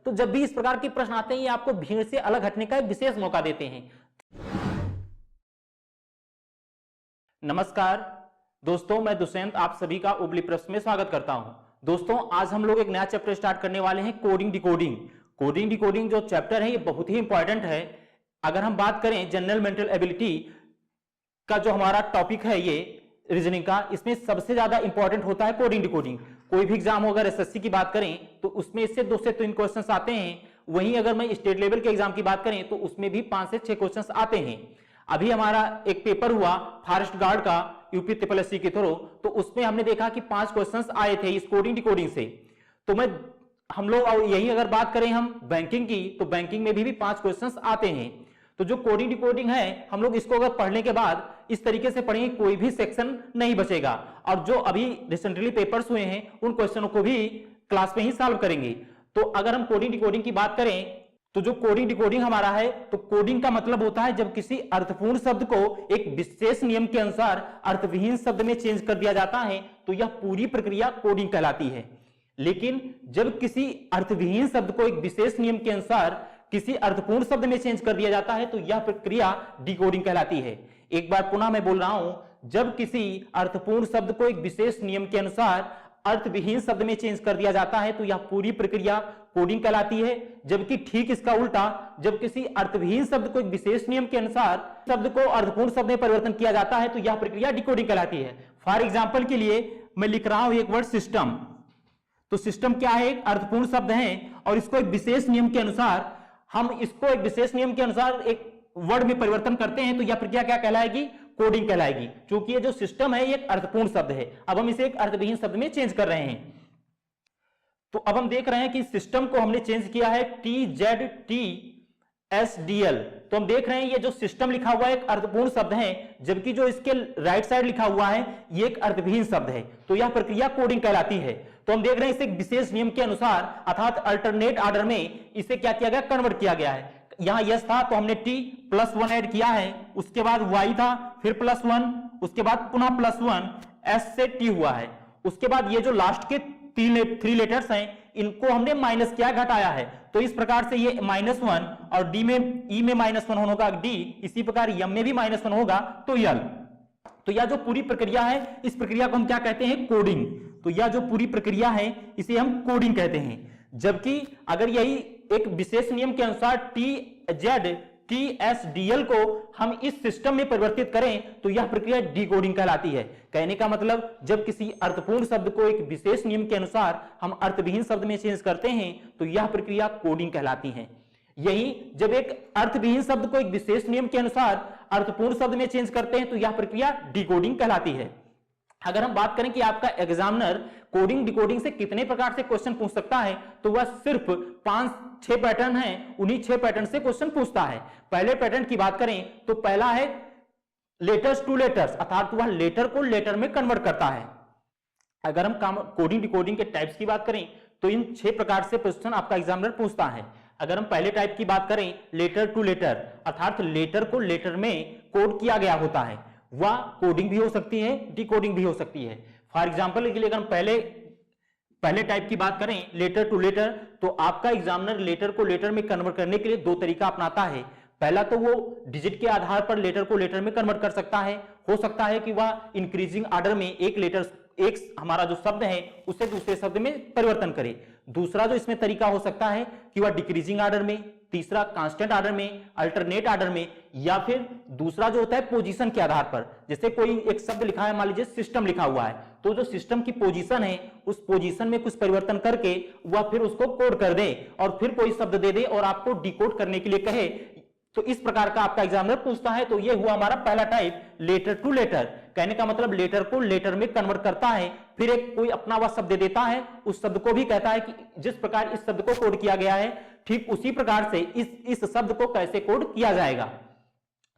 तो जब भी इस प्रकार के प्रश्न आते हैं ये आपको भीड़ से अलग हटने का एक विशेष मौका देते हैं। नमस्कार दोस्तों, मैं दुष्यंत आप सभी का उबली प्रश्न में स्वागत करता हूं। दोस्तों आज हम लोग एक नया चैप्टर स्टार्ट करने वाले हैं, कोडिंग डिकोडिंग। कोडिंग डिकोडिंग जो चैप्टर है ये बहुत ही इंपॉर्टेंट है। अगर हम बात करें जनरल मेंटल एबिलिटी का जो हमारा टॉपिक है ये रीजनिंग का, इसमें सबसे ज्यादा इंपॉर्टेंट होता है कोडिंग डिकोडिंग। कोई भी एग्जाम हो, अगर एसएससी की बात करें तो उसमें इससे 2 से 3 क्वेश्चंस आते हैं। वहीं अगर मैं स्टेट लेवल के एग्जाम की बात करें तो उसमें भी 5 से 6 क्वेश्चंस आते हैं। अभी हमारा एक पेपर हुआ फॉरेस्ट गार्ड का यूपी ट्रिपल के थ्रू, तो उसमें हमने देखा कि 5 क्वेश्चंस आए थे इस कोडिंग डिकोडिंग से। तो हम लोग यही अगर बात करें हम बैंकिंग की, तो बैंकिंग में भी 5 क्वेश्चंस आते हैं। तो जो कोडिंग डिकोडिंग है हम लोग इसको अगर पढ़ने के बाद इस तरीके से पढ़ेंगे कोई भी सेक्शन नहीं बचेगा, और जो अभी रिसेंटली पेपर्स हुए हैं उन क्वेश्चनों को भी क्लास में ही सॉल्व करेंगे। तो अगर हम कोडिंग डिकोडिंग की बात करें तो जो कोडिंग डिकोडिंग हमारा है, तो कोडिंग का मतलब होता है जब किसी अर्थपूर्ण शब्द को एक विशेष नियम के अनुसार अर्थविहीन शब्द में चेंज कर दिया जाता है, तो यह पूरी प्रक्रिया कोडिंग कहलाती है। लेकिन जब किसी अर्थविहीन शब्द को एक विशेष नियम के अनुसार किसी अर्थपूर्ण शब्द में चेंज कर दिया जाता है तो यह प्रक्रिया डिकोडिंग कहलाती है। एक बार पुनः मैं बोल रहा हूं, जब किसी अर्थपूर्ण शब्द को एक विशेष नियम के अनुसार अर्थविहीन शब्द में चेंज कर दिया जाता है तो यह पूरी प्रक्रिया कोडिंग कहलाती है। जबकि ठीक इसका उल्टा, जब किसी अर्थविहीन शब्द को एक विशेष नियम के अनुसार शब्द को अर्थपूर्ण शब्द में परिवर्तन किया जाता है तो यह प्रक्रिया डिकोडिंग कहलाती है। फॉर एग्जाम्पल के लिए मैं लिख रहा हूं एक वर्ड सिस्टम। तो सिस्टम क्या है? एक अर्थपूर्ण शब्द है और इसको एक विशेष नियम के अनुसार हम इसको एक विशेष नियम के अनुसार एक वर्ड में परिवर्तन करते हैं तो यह प्रक्रिया क्या कहलाएगी? कोडिंग कहलाएगी। क्योंकि ये जो सिस्टम है ये एक अर्थपूर्ण शब्द है, अब हम इसे एक अर्थविहीन शब्द में चेंज कर रहे हैं। तो अब हम देख रहे हैं कि सिस्टम को हमने चेंज किया है TZTSDL। तो हम देख रहे हैं ये जो सिस्टम लिखा हुआ है एक अर्थपूर्ण शब्द है, जबकि जो इसके राइट साइड लिखा हुआ है ये एक अर्थविहीन शब्द है। तो यह प्रक्रिया कोडिंग कहलाती है। तो हम देख रहे हैं इसे एक विशेष नियम के अनुसार अर्थात अल्टरनेट ऑर्डर में इसे क्या किया गया? कन्वर्ट किया गया है। यहां यस था तो हमने T+1 ऐड किया है, उसके बाद Y था, फिर +1, उसके बाद पुनः +1, S से T हुआ है। उसके बाद ये जो लास्ट के 3 लेटर्स हैं इनको हमने माइनस किया, घटाया है। तो इस प्रकार से ये -1 और D में E में -1 होगा D, इसी प्रकार यम में भी -1 होगा तो यल। तो यह जो पूरी प्रक्रिया है इस प्रक्रिया को हम क्या कहते हैं? कोडिंग। तो यह जो पूरी प्रक्रिया है इसे हम कोडिंग कहते हैं। जबकि अगर यही एक विशेष नियम के अनुसार TZTSDL को हम इस सिस्टम में परिवर्तित करें तो यह प्रक्रिया डिकोडिंग कहलाती है। कहने का मतलब जब किसी अर्थपूर्ण शब्द को एक विशेष नियम के अनुसार हम अर्थविहीन शब्द में चेंज करते हैं तो यह प्रक्रिया कोडिंग कहलाती है। यही जब एक अर्थविहीन शब्द को एक विशेष नियम के अनुसार अर्थपूर्ण शब्द में चेंज करते हैं तो यह प्रक्रिया डिकोडिंग कहलाती है। अगर हम बात करें कि आपका एग्जामिनर कोडिंग डिकोडिंग से कितने प्रकार से क्वेश्चन पूछ सकता है, तो वह सिर्फ 5-6 पैटर्न हैं, उन्हीं 6 पैटर्न से क्वेश्चन पूछता है। पहले पैटर्न की बात करें तो पहला है लेटर्स टू लेटर्स, अर्थात वह लेटर को लेटर में कन्वर्ट करता है। अगर हम कोडिंग डिकोडिंग के टाइप्स की बात करें तो इन 6 प्रकार से क्वेश्चन आपका एग्जामिनर पूछता है। अगर हम पहले टाइप की बात करें लेटर टू लेटर, अर्थात लेटर को लेटर में कोड किया गया होता है, वह कोडिंग भी हो सकती है, डिकोडिंग भी हो सकती है। फॉर एग्जांपल के लिए अगर हम पहले टाइप की बात करें लेटर टू लेटर, तो आपका एग्जामिनर लेटर को लेटर में कन्वर्ट करने के लिए 2 तरीका अपनाता है। पहला तो वो डिजिट के आधार पर लेटर को लेटर में कन्वर्ट कर सकता है। हो सकता है कि वह इंक्रीजिंग ऑर्डर में एक हमारा जो शब्द है उसे दूसरे शब्द में परिवर्तन करे। दूसरा जो इसमें तरीका हो सकता है कि वह डिक्रीजिंग ऑर्डर में, तीसरा कांस्टेंट ऑर्डर में, अल्टरनेट ऑर्डर में, या फिर दूसरा जो होता है पोजीशन के आधार पर। जैसे कोई एक शब्द लिखा है, मान लीजिए सिस्टम लिखा हुआ है, तो जो सिस्टम की पोजीशन है उस पोजीशन में कुछ परिवर्तन करके वह फिर उसको कोड कर दे और फिर कोई शब्द दे दे और आपको डिकोड करने के लिए कहे। तो इस प्रकार का आपका एग्जामिनर पूछता है। तो ये हुआ हमारा पहला टाइप लेटर टू लेटर। कहने का मतलब लेटर को लेटर में कन्वर्ट करता है, फिर एक कोई अपना वह शब्द देता है, उस शब्द को भी कहता है कि जिस प्रकार इस शब्द को कोड किया गया है ठीक उसी प्रकार से इस शब्द को कैसे कोड किया जाएगा।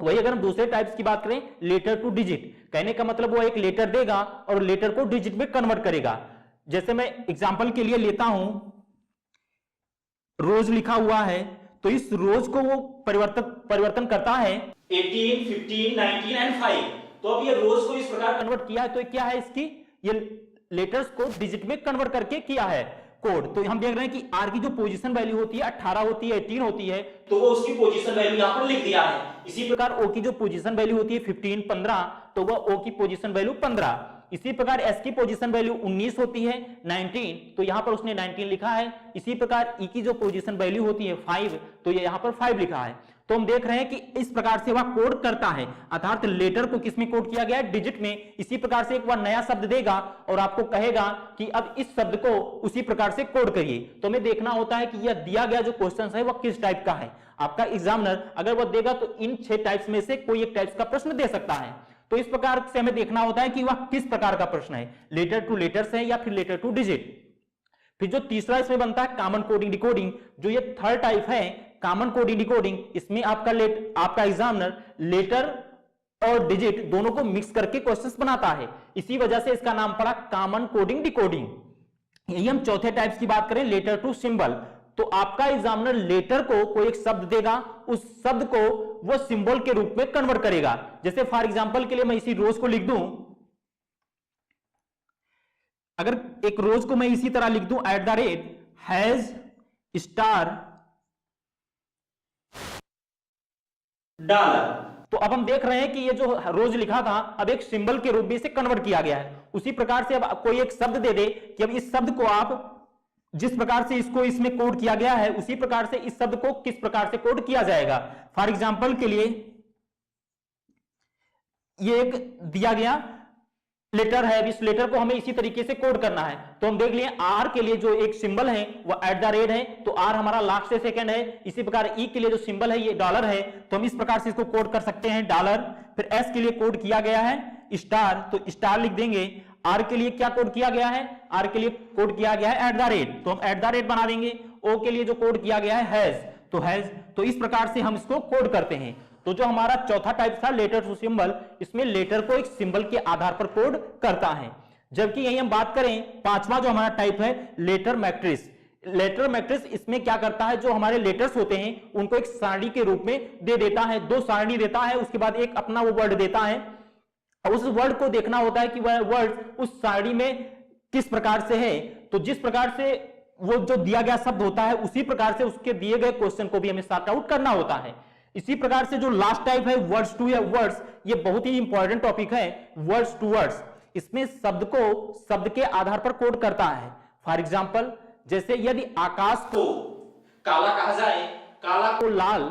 वही अगर हम दूसरे टाइप्स की बात करें लेटर टू डिजिट, कहने का मतलब वो एक लेटर देगा और लेटर को डिजिट में कन्वर्ट करेगा। जैसे मैं एग्जांपल के लिए लेता हूं, रोज लिखा हुआ है, तो इस रोज को वो परिवर्तन करता है 18, 15, 19 एंड 5। तो अब ये रोज को इस प्रकार कन्वर्ट किया है, तो क्या है इसकी, ये लेटर्स को डिजिट में कन्वर्ट करके किया है। कोड। तो हम देख रहे हैं कि आर की जो पोजीशन वैल्यू होती है 18 होती है, 18 होती है, तो वो उसकी पोजीशन वैल्यू यहां पर लिख दिया है। इसी प्रकार ओ की जो पोजीशन वैल्यू होती है 15, 15, तो वह ओ की पोजीशन वैल्यू 15। इसी प्रकार एस की पोजीशन वैल्यू 19 होती है, 19, तो यहां पर उसने 19 लिखा है। इसी प्रकार ई की जो पोजीशन वैल्यू होती है 5, तो ये यहां पर 5 लिखा है। तो हम देख रहे हैं कि इस प्रकार से वह कोड करता है, अर्थात लेटर को किसमें कोड किया गया है, डिजिट में। इसी प्रकार से एक बार नया शब्द देगा और आपको कहेगा कि अब इस शब्द को उसी प्रकार से कोड करिए। तो हमें देखना होता है कि यह दिया गया जो क्वेश्चन है वह किस टाइप का है। आपका एग्जामिनर अगर वह देगा तो इन 6 टाइप्स में से कोई एक टाइप्स का प्रश्न दे सकता है। तो इस प्रकार से हमें देखना होता है कि वह किस प्रकार का प्रश्न है, लेटर टू लेटर्स है या फिर लेटर टू डिजिट। फिर जो तीसरा इसमें बनता है कॉमन कोडिंग डिकोडिंग, जो ये थर्ड टाइप है कॉमन कोडिंग डिकोडिंग, इसमें आपका एग्जामिनर लेटर और डिजिट दोनों को मिक्स करके क्वेश्चंस बनाता है। इसी वजह से इसका नाम पड़ा कॉमन कोडिंग डिकोडिंग। यही हम चौथे टाइप्स की बात करें, लेटर टू सिंबल। तो आपका एग्जामिनर लेटर को कोई एक शब्द देगा, उस शब्द को वो सिंबल के रूप में कन्वर्ट करेगा। जैसे फॉर एग्जांपल के लिए मैं इसी रोज को लिख दूं, अगर एक रोज को मैं इसी तरह लिख दूं @हैज स्टार डॉलर, तो अब हम देख रहे हैं कि ये जो रोज लिखा था अब एक सिंबल के रूप में इसे कन्वर्ट किया गया है। उसी प्रकार से अब कोई एक शब्द दे दे कि अब इस शब्द को आप जिस प्रकार से इसको इसमें कोड किया गया है उसी प्रकार से इस शब्द को किस प्रकार से कोड किया जाएगा। फॉर एग्जांपल के लिए ये एक दिया गया लेटर है, इस लेटर को हमें इसी तरीके से कोड करना है। तो हम देख लिए आर के लिए जो एक सिंबल है वो @ है, तो आर हमारा लास्ट से सेकंड है। इसी प्रकार ई के लिए जो सिंबल है ये डॉलर है, तो हम इस प्रकार से इसको कोड कर सकते हैं डॉलर। फिर एस के लिए कोड किया गया है स्टार, तो स्टार लिख देंगे। आर के लिए क्या कोड किया गया है, आर के लिए कोड किया गया है @ तो हम @ बना देंगे। ओ के लिए जो कोड किया गया है हैज, तो हैज, तो इस प्रकार से हम इसको कोड करते हैं। तो जो हमारा चौथा टाइप था लेटर टू सिंबल, इसमें लेटर को एक सिंबल के आधार पर कोड करता है। जबकि यही हम बात करें पांचवा जो हमारा टाइप है लेटर मैट्रिक्स। लेटर मैट्रिक्स इसमें क्या करता है, जो हमारे लेटर्स होते हैं उनको एक सारणी के रूप में दे देता है, 2 सारणी देता है, उसके बाद एक अपना वो वर्ड देता है। उस वर्ड को देखना होता है कि वह वर्ड उस सारणी में किस प्रकार से है। तो जिस प्रकार से वो जो दिया गया शब्द होता है उसी प्रकार से उसके दिए गए क्वेश्चन को भी हमें सॉर्ट आउट करना होता है। इसी प्रकार से जो लास्ट टाइप है वर्ड्स टू या वर्ड्स, ये बहुत ही इंपॉर्टेंट टॉपिक है। वर्ड्स टू वर्ड्स, इसमें शब्द को शब्द के आधार पर कोड करता है। फॉर एग्जांपल, जैसे यदि आकाश को काला कहा जाए, काला को लाल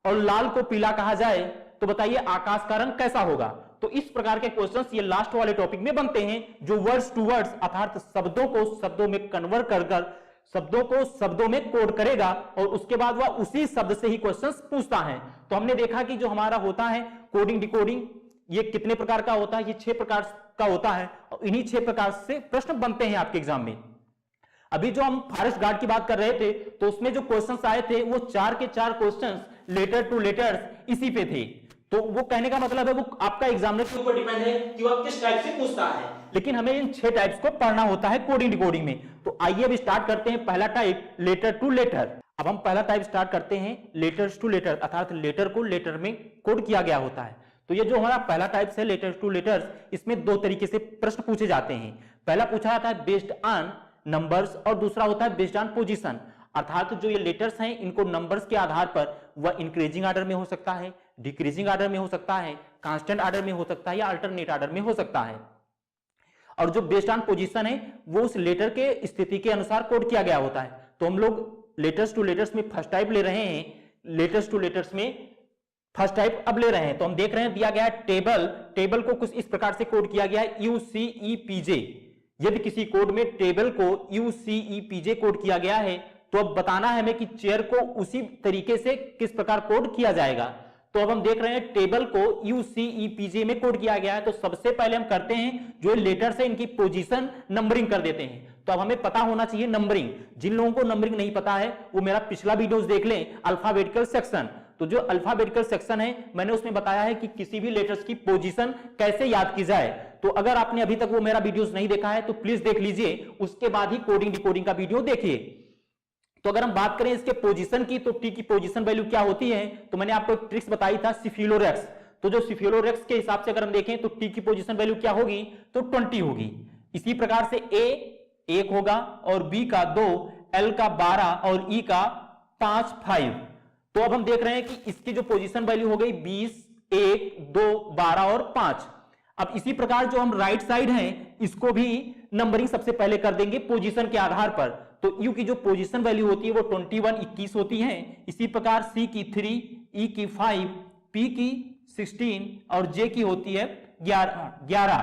और लाल को पीला कहा जाए, तो बताइए आकाश का रंग कैसा होगा। तो इस प्रकार के क्वेश्चंस ये लास्ट वाले टॉपिक में बनते हैं, जो वर्ड्स टू वर्ड्स अर्थात शब्दों को शब्दों में कन्वर्ट कर शब्दों को शब्दों में कोड करेगा और उसके बाद वह उसी शब्द से ही क्वेश्चंस पूछता है। तो हमने देखा कि जो हमारा होता है कोडिंग डिकोडिंग, ये कितने प्रकार का होता है, ये 6 प्रकार का होता है और इन्हीं 6 प्रकार से प्रश्न बनते हैं आपके एग्जाम में। अभी जो हम फॉरेस्ट गार्ड की बात कर रहे थे तो उसमें जो क्वेश्चंस आए थे वो 4 के 4 क्वेश्चंस लेटर टू लेटर्स इसी पे थे। तो वो कहने का मतलब है वो आपका एग्जामिनर के ऊपर डिपेंड है कि वह किस टाइप से पूछता है, लेकिन हमें इन 6 टाइप्स को पढ़ना होता है कोडिंग डिकोडिंग में। तो आइए अब स्टार्ट करते हैं पहला टाइप लेटर टू लेटर। अब हम पहला टाइप स्टार्ट करते हैं लेटर्स टू लेटर, अर्थात लेटर को लेटर में कोड किया गया होता है। तो ये जो हमारा पहला टाइप है लेटर टू लेटर्स, इसमें 2 तरीके से प्रश्न पूछे जाते हैं। पहला पूछा जाता है बेस्ड ऑन नंबर्स और दूसरा होता है बेस्ड ऑन पोजीशन, अर्थात जो ये लेटर्स हैं इनको नंबर्स के आधार पर वह इंक्रीजिंग ऑर्डर में हो सकता है, डिक्रीजिंग ऑर्डर में हो सकता है, कांस्टेंट ऑर्डर में हो सकता है या अल्टरनेट ऑर्डर में हो सकता है। और जो बेस्ड ऑन पोजीशन है वो उस लेटर के स्थिति के अनुसार कोड किया गया होता है। तो हम लोग लेटर्स टू लेटर्स में फर्स्ट टाइप ले रहे हैं, लेटर्स टू लेटर्स में फर्स्ट टाइप अब ले रहे हैं। तो हम देख रहे हैं दिया गया है टेबल, टेबल को कुछ इस प्रकार से कोड किया गया है UCEPJ। यदि किसी कोड में टेबल को UCEPJ कोड किया गया है तो अब बताना है हमें कि चेयर को उसी तरीके से किस प्रकार कोड किया जाएगा। तो अब हम देख रहे हैं टेबल को UCEPJ में कोड किया गया है। तो सबसे पहले हम करते हैं जो लेटर्स है इनकी पोजीशन नंबरिंग कर देते हैं। तो अब हमें पता होना चाहिए नंबरिंग। जिन लोगों को नंबरिंग नहीं पता है वो मेरा पिछला वीडियोस देख लें, अल्फाबेटिकल सेक्शन। तो जो अल्फाबेटिकल सेक्शन है मैंने उसमें बताया है कि किसी भी लेटर्स की पोजीशन कैसे याद की जाए। तो अगर आपने अभी तक वो मेरा वीडियोस नहीं देखा है तो प्लीज देख लीजिए, उसके बाद ही कोडिंग डिकोडिंग का वीडियो देखिए। तो अगर हम बात करें इसके पोजीशन की तो टी की पोजीशन वैल्यू क्या होती है, तो मैंने आपको एक ट्रिक्स बताई था सिफिलोरेक्स। तो जो सिफिलोरेक्स के हिसाब से अगर हम देखें तो टी की पोजीशन वैल्यू क्या होगी, तो 20 होगी। इसी प्रकार से ए 1 होगा और बी का 2, एल का 12 और ई का 5, 5। तो अब हम देख रहे हैं कि इसकी जो पोजीशन वैल्यू हो गई 20, 1, 2, 12 और 5। अब इसी प्रकार जो हम राइट साइड है इसको भी नंबरिंग सबसे पहले कर देंगे पोजीशन के आधार पर। तो यू की जो पोजीशन वैल्यू होती है वो 21, 21 होती है। इसी प्रकार सी की 3, ई की 5, पी की 16 और जे की होती है 11।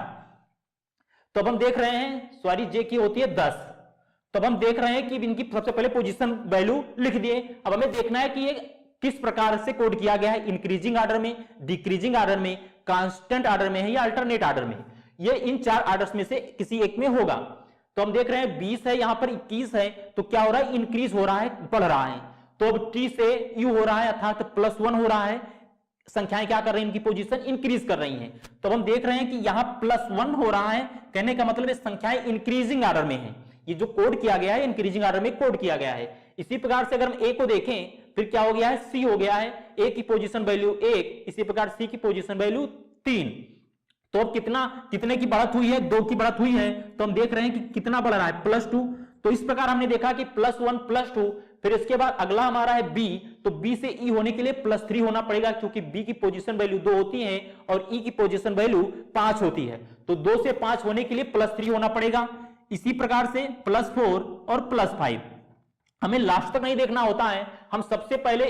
तो अब हम देख रहे हैं, सॉरी, जे की होती है 10। तो अब हम देख रहे हैं कि इनकी सबसे पहले पोजीशन वैल्यू लिख दिए। अब हमें देखना है कि ये किस प्रकार से कोड किया गया है, इंक्रीजिंग ऑर्डर में, डिक्रीजिंग ऑर्डर में, कांस्टेंट ऑर्डर में है या अल्टरनेट ऑर्डर में। ये इन 4 ऑर्डर्स में से किसी एक में होगा। तो हम देख रहे हैं 20 है, यहां पर 21 है, तो क्या हो रहा है, इंक्रीज हो रहा है, बढ़ रहा है। तो अब टी से यू हो रहा है अर्थात +1 हो रहा है। संख्याएं क्या कर रही हैं, इनकी पोजीशन इंक्रीज कर रही हैं। तो हम देख रहे हैं कि यहां +1 हो रहा है, कहने का मतलब है संख्याएं इंक्रीजिंग ऑर्डर में है। ये जो कोड किया गया है इंक्रीजिंग ऑर्डर में कोड किया गया है। इसी प्रकार से अगर हम ए को देखें फिर क्या हो गया है, सी हो गया है, ए की पोजीशन वैल्यू 1, इसी प्रकार सी की पोजीशन वैल्यू 3। तो अब कितने की बढ़त हुई है, 2 की बढ़त हुई है। तो हम देख रहे हैं कि कितना बढ़ रहा है, +2। तो इस प्रकार हमने देखा कि +1 +2, फिर इसके बाद अगला हमारा है बी। तो बी से ई होने के लिए +3 होना पड़ेगा, क्योंकि बी की पोजीशन वैल्यू 2 होती है और ई की पोजीशन वैल्यू 5 होती है। तो 2 से 5 होने के लिए +3 होना पड़ेगा। इसी प्रकार से +4 और +5। हमें लास्ट तक नहीं देखना होता है, हम सबसे पहले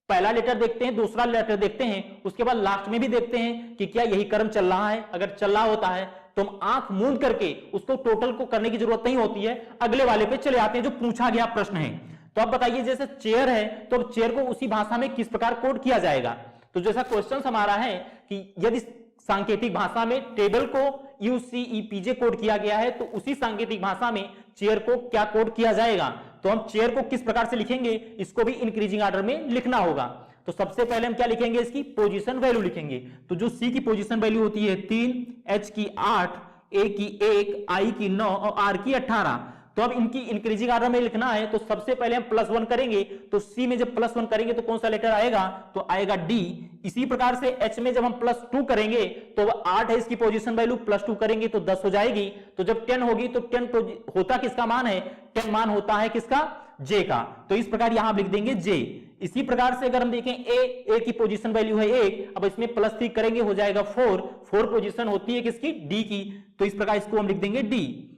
पहला लेटर देखते हैं, दूसरा लेटर देखते हैं, उसके बाद लास्ट में भी देखते हैं कि क्या यही क्रम चल रहा है। अगर चल रहा होता है तो हम आंख मूंद करके उसको टोटल को करने की जरूरत नहीं होती है, अगले वाले पे चले आते हैं जो पूछा गया प्रश्न है। तो अब बताइए, जैसे चेयर है तो अब चेयर को उसी भाषा में किस प्रकार कोड किया जाएगा। तो जैसा क्वेश्चन हमारा है कि यदि सांकेतिक भाषा में टेबल को UCEPJ कोड किया गया है तो उसी सांकेतिक भाषा में चेयर को क्या कोड किया जाएगा। तो हम चेयर को किस प्रकार से लिखेंगे, इसको भी इंक्रीजिंग ऑर्डर में लिखना होगा। तो सबसे पहले हम क्या लिखेंगे, इसकी पोजीशन वैल्यू लिखेंगे। तो जो सी की पोजीशन वैल्यू होती है 3, एच की 8, ए की 1, आई की 9 और आर की 18। तो अब इनकी इंक्रीजिंग ऑर्डर में लिखना है तो सबसे पहले हम +1 करेंगे। तो सी में जब +1 करेंगे तो कौन सा लेटर आएगा, तो आएगा डी। इसी प्रकार से एच में जब हम +2 करेंगे तो 8 है इसकी पोजीशन वैल्यू, +2 करेंगे तो 10 हो जाएगी। तो जब 10 होगी तो 10 होता किसका मान है, 10 मान होता है किसका, जे का। तो इस प्रकार यहां लिख देंगे जे। इसी प्रकार से अगर हम देखें ए की पोजीशन वैल्यू है 1, अब इसमें +3 करेंगे हो जाएगा 4 पोजीशन होती है किसकी, डी की। तो इस प्रकार इसको हम लिख देंगे डी।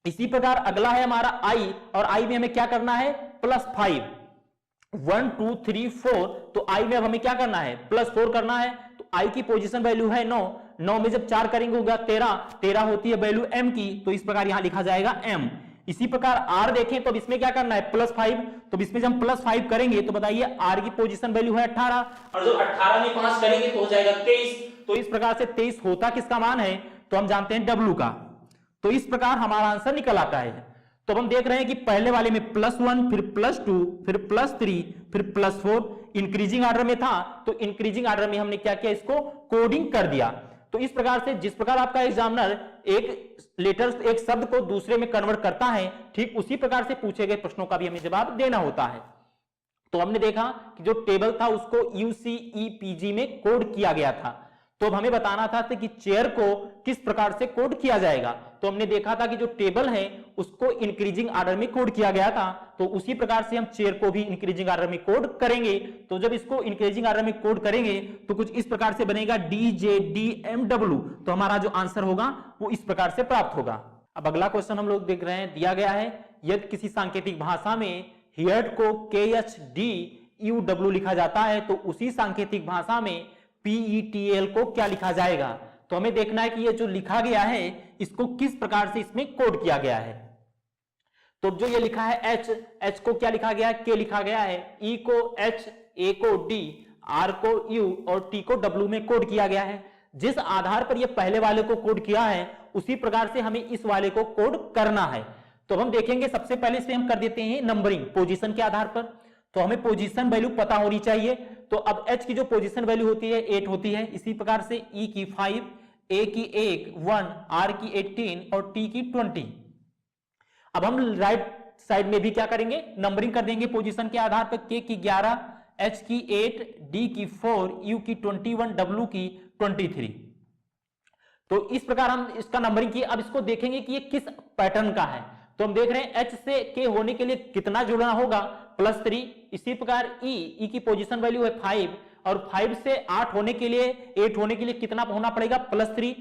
इसी प्रकार अगला है हमारा आई, और आई में हमें क्या करना है, +5, 1 2 3 4। तो आई में अब हमें क्या करना है, +4 करना है। तो आई की पोजीशन वैल्यू है 9 में जब 4 करेंगे होगा 13 होती है वैल्यू एम की। तो इस प्रकार यहां लिखा जाएगा एम। इसी प्रकार आर देखें तो अब इसमें क्या करना है, +5। तो इसमें जब हम +5 करेंगे तो बताइए आर की पोजीशन वैल्यू है 18, और जब 18 में 5 करेंगे तो हो जाएगा 23। तो इस प्रकार से 23 होता किसका मान है, तो हम जानते हैं डब्ल्यू का। तो इस प्रकार हमारा आंसर निकल आता है। तो हम देख रहे हैं कि पहले वाले में +1, फिर +2, फिर +3, फिर +4 इंक्रीजिंग ऑर्डर में था। तो इंक्रीजिंग ऑर्डर में हमने क्या किया, इसको कोडिंग कर दिया। तो इस प्रकार से जिस प्रकार आपका एग्जामिनर एक लेटर, एक शब्द को दूसरे में कन्वर्ट करता है, ठीक उसी प्रकार से पूछे गए प्रश्नों का भी हमें जवाब देना होता है। तो हमने देखा कि जो टेबल था उसको UCEPG में कोड किया गया था। तो अब हमें बताना था कि चेयर को किस प्रकार से कोड किया जाएगा। तो हमने देखा था कि जो टेबल है उसको इंक्रीजिंग ऑर्डर में कोड किया गया था, तो उसी प्रकार से हम चेयर को भी इंक्रीजिंग ऑर्डर में कोड करेंगे। तो जब इसको इंक्रीजिंग ऑर्डर में कोड करेंगे तो कुछ इस प्रकार से बनेगा DJDMW। तो हमारा जो आंसर होगा वो इस प्रकार से प्राप्त होगा। अब अगला क्वेश्चन हम लोग देख रहे हैं, दिया गया है यदि किसी सांकेतिक भाषा में हियर्ड को KHDUW लिखा जाता है तो उसी सांकेतिक भाषा में PETL को क्या लिखा जाएगा। तो हमें देखना है कि ये जो लिखा गया है इसको किस प्रकार से इसमें कोड किया गया है। तो जो ये लिखा है H को क्या लिखा गया है, K लिखा गया है, E को H, A को D, R को U और T को W में कोड किया गया है। जिस आधार पर ये पहले वाले को कोड किया है उसी प्रकार से हमें इस वाले को कोड करना है। तो हम देखेंगे सबसे पहले से हम कर देते हैं नंबरिंग पोजीशन के आधार पर। तो हमें पोजीशन वैल्यू पता होनी चाहिए। तो अब H की जो पोजीशन वैल्यू होती है 8 होती है। इसी प्रकार से E की 5, A की 1, R की 18 और T की 20। अब हम राइट साइड में भी क्या करेंगे, नंबरिंग कर देंगे पोजीशन के आधार पर। K की 11, H की 8, D की 4, U की 21, W की 23। तो इस प्रकार हम इसका नंबरिंग किए। अब इसको देखेंगे कि ये किस पैटर्न का है। तो हम देख रहे हैं H से K होने के लिए कितना जुड़ना होगा, +3। इसी प्रकार E की पोजीशन वैल्यू है 5 और 5 से 8 होने के लिए कितना होना पड़ेगा, +3।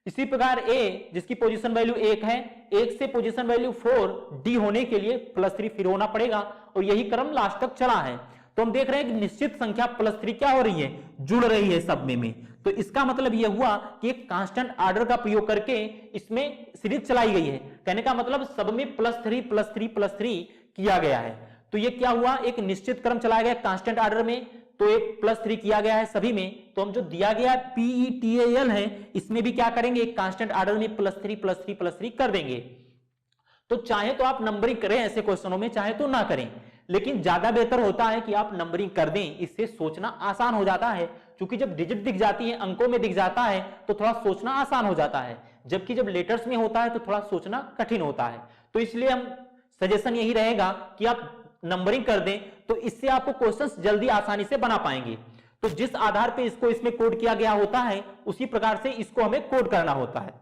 इसी प्रकार A जिसकी पोजीशन वैल्यू 1 है, 1 से पोजीशन वैल्यू 4 D होने के लिए +3 फिर होना पड़ेगा और यही क्रम लास्ट तक चला है। तो हम देख रहे हैं कि निश्चित संख्या +3 क्या हो रही है, जुड़ रही है सब में। तो इसका मतलब यह हुआ कि एक कांस्टेंट ऑर्डर का प्रयोग करके इसमें सीरीज चलाई गई है। कहने का मतलब सब में +3 किया गया है। तो ये क्या हुआ, एक निश्चित क्रम चलाया गया कांस्टेंट ऑर्डर में, तो एक +3 किया गया है सभी में। तो हम जो दिया गया PETAL है इसमें भी क्या करेंगे, एक कांस्टेंट ऑर्डर में +3 कर देंगे। तो चाहे तो आप नंबरिंग करें ऐसे क्वेश्चनों में, चाहे तो ना करें, लेकिन ज्यादा बेहतर होता है कि आप नंबरिंग कर दें, इससे सोचना आसान हो जाता है। क्योंकि जब डिजिट दिख जाती है, अंकों में दिख जाता है, तो थोड़ा सोचना आसान हो जाता है, जबकि जब लेटर्स में होता है तो थोड़ा सोचना कठिन होता है। तो इसलिए हम सजेशन यही रहेगा कि आप नंबरिंग कर दें, तो इससे आपको क्वेश्चंस जल्दी आसानी से बना पाएंगे। तो जिस आधार पे इसको इसमें कोड किया गया होता है उसी प्रकार से इसको हमें कोड करना होता है।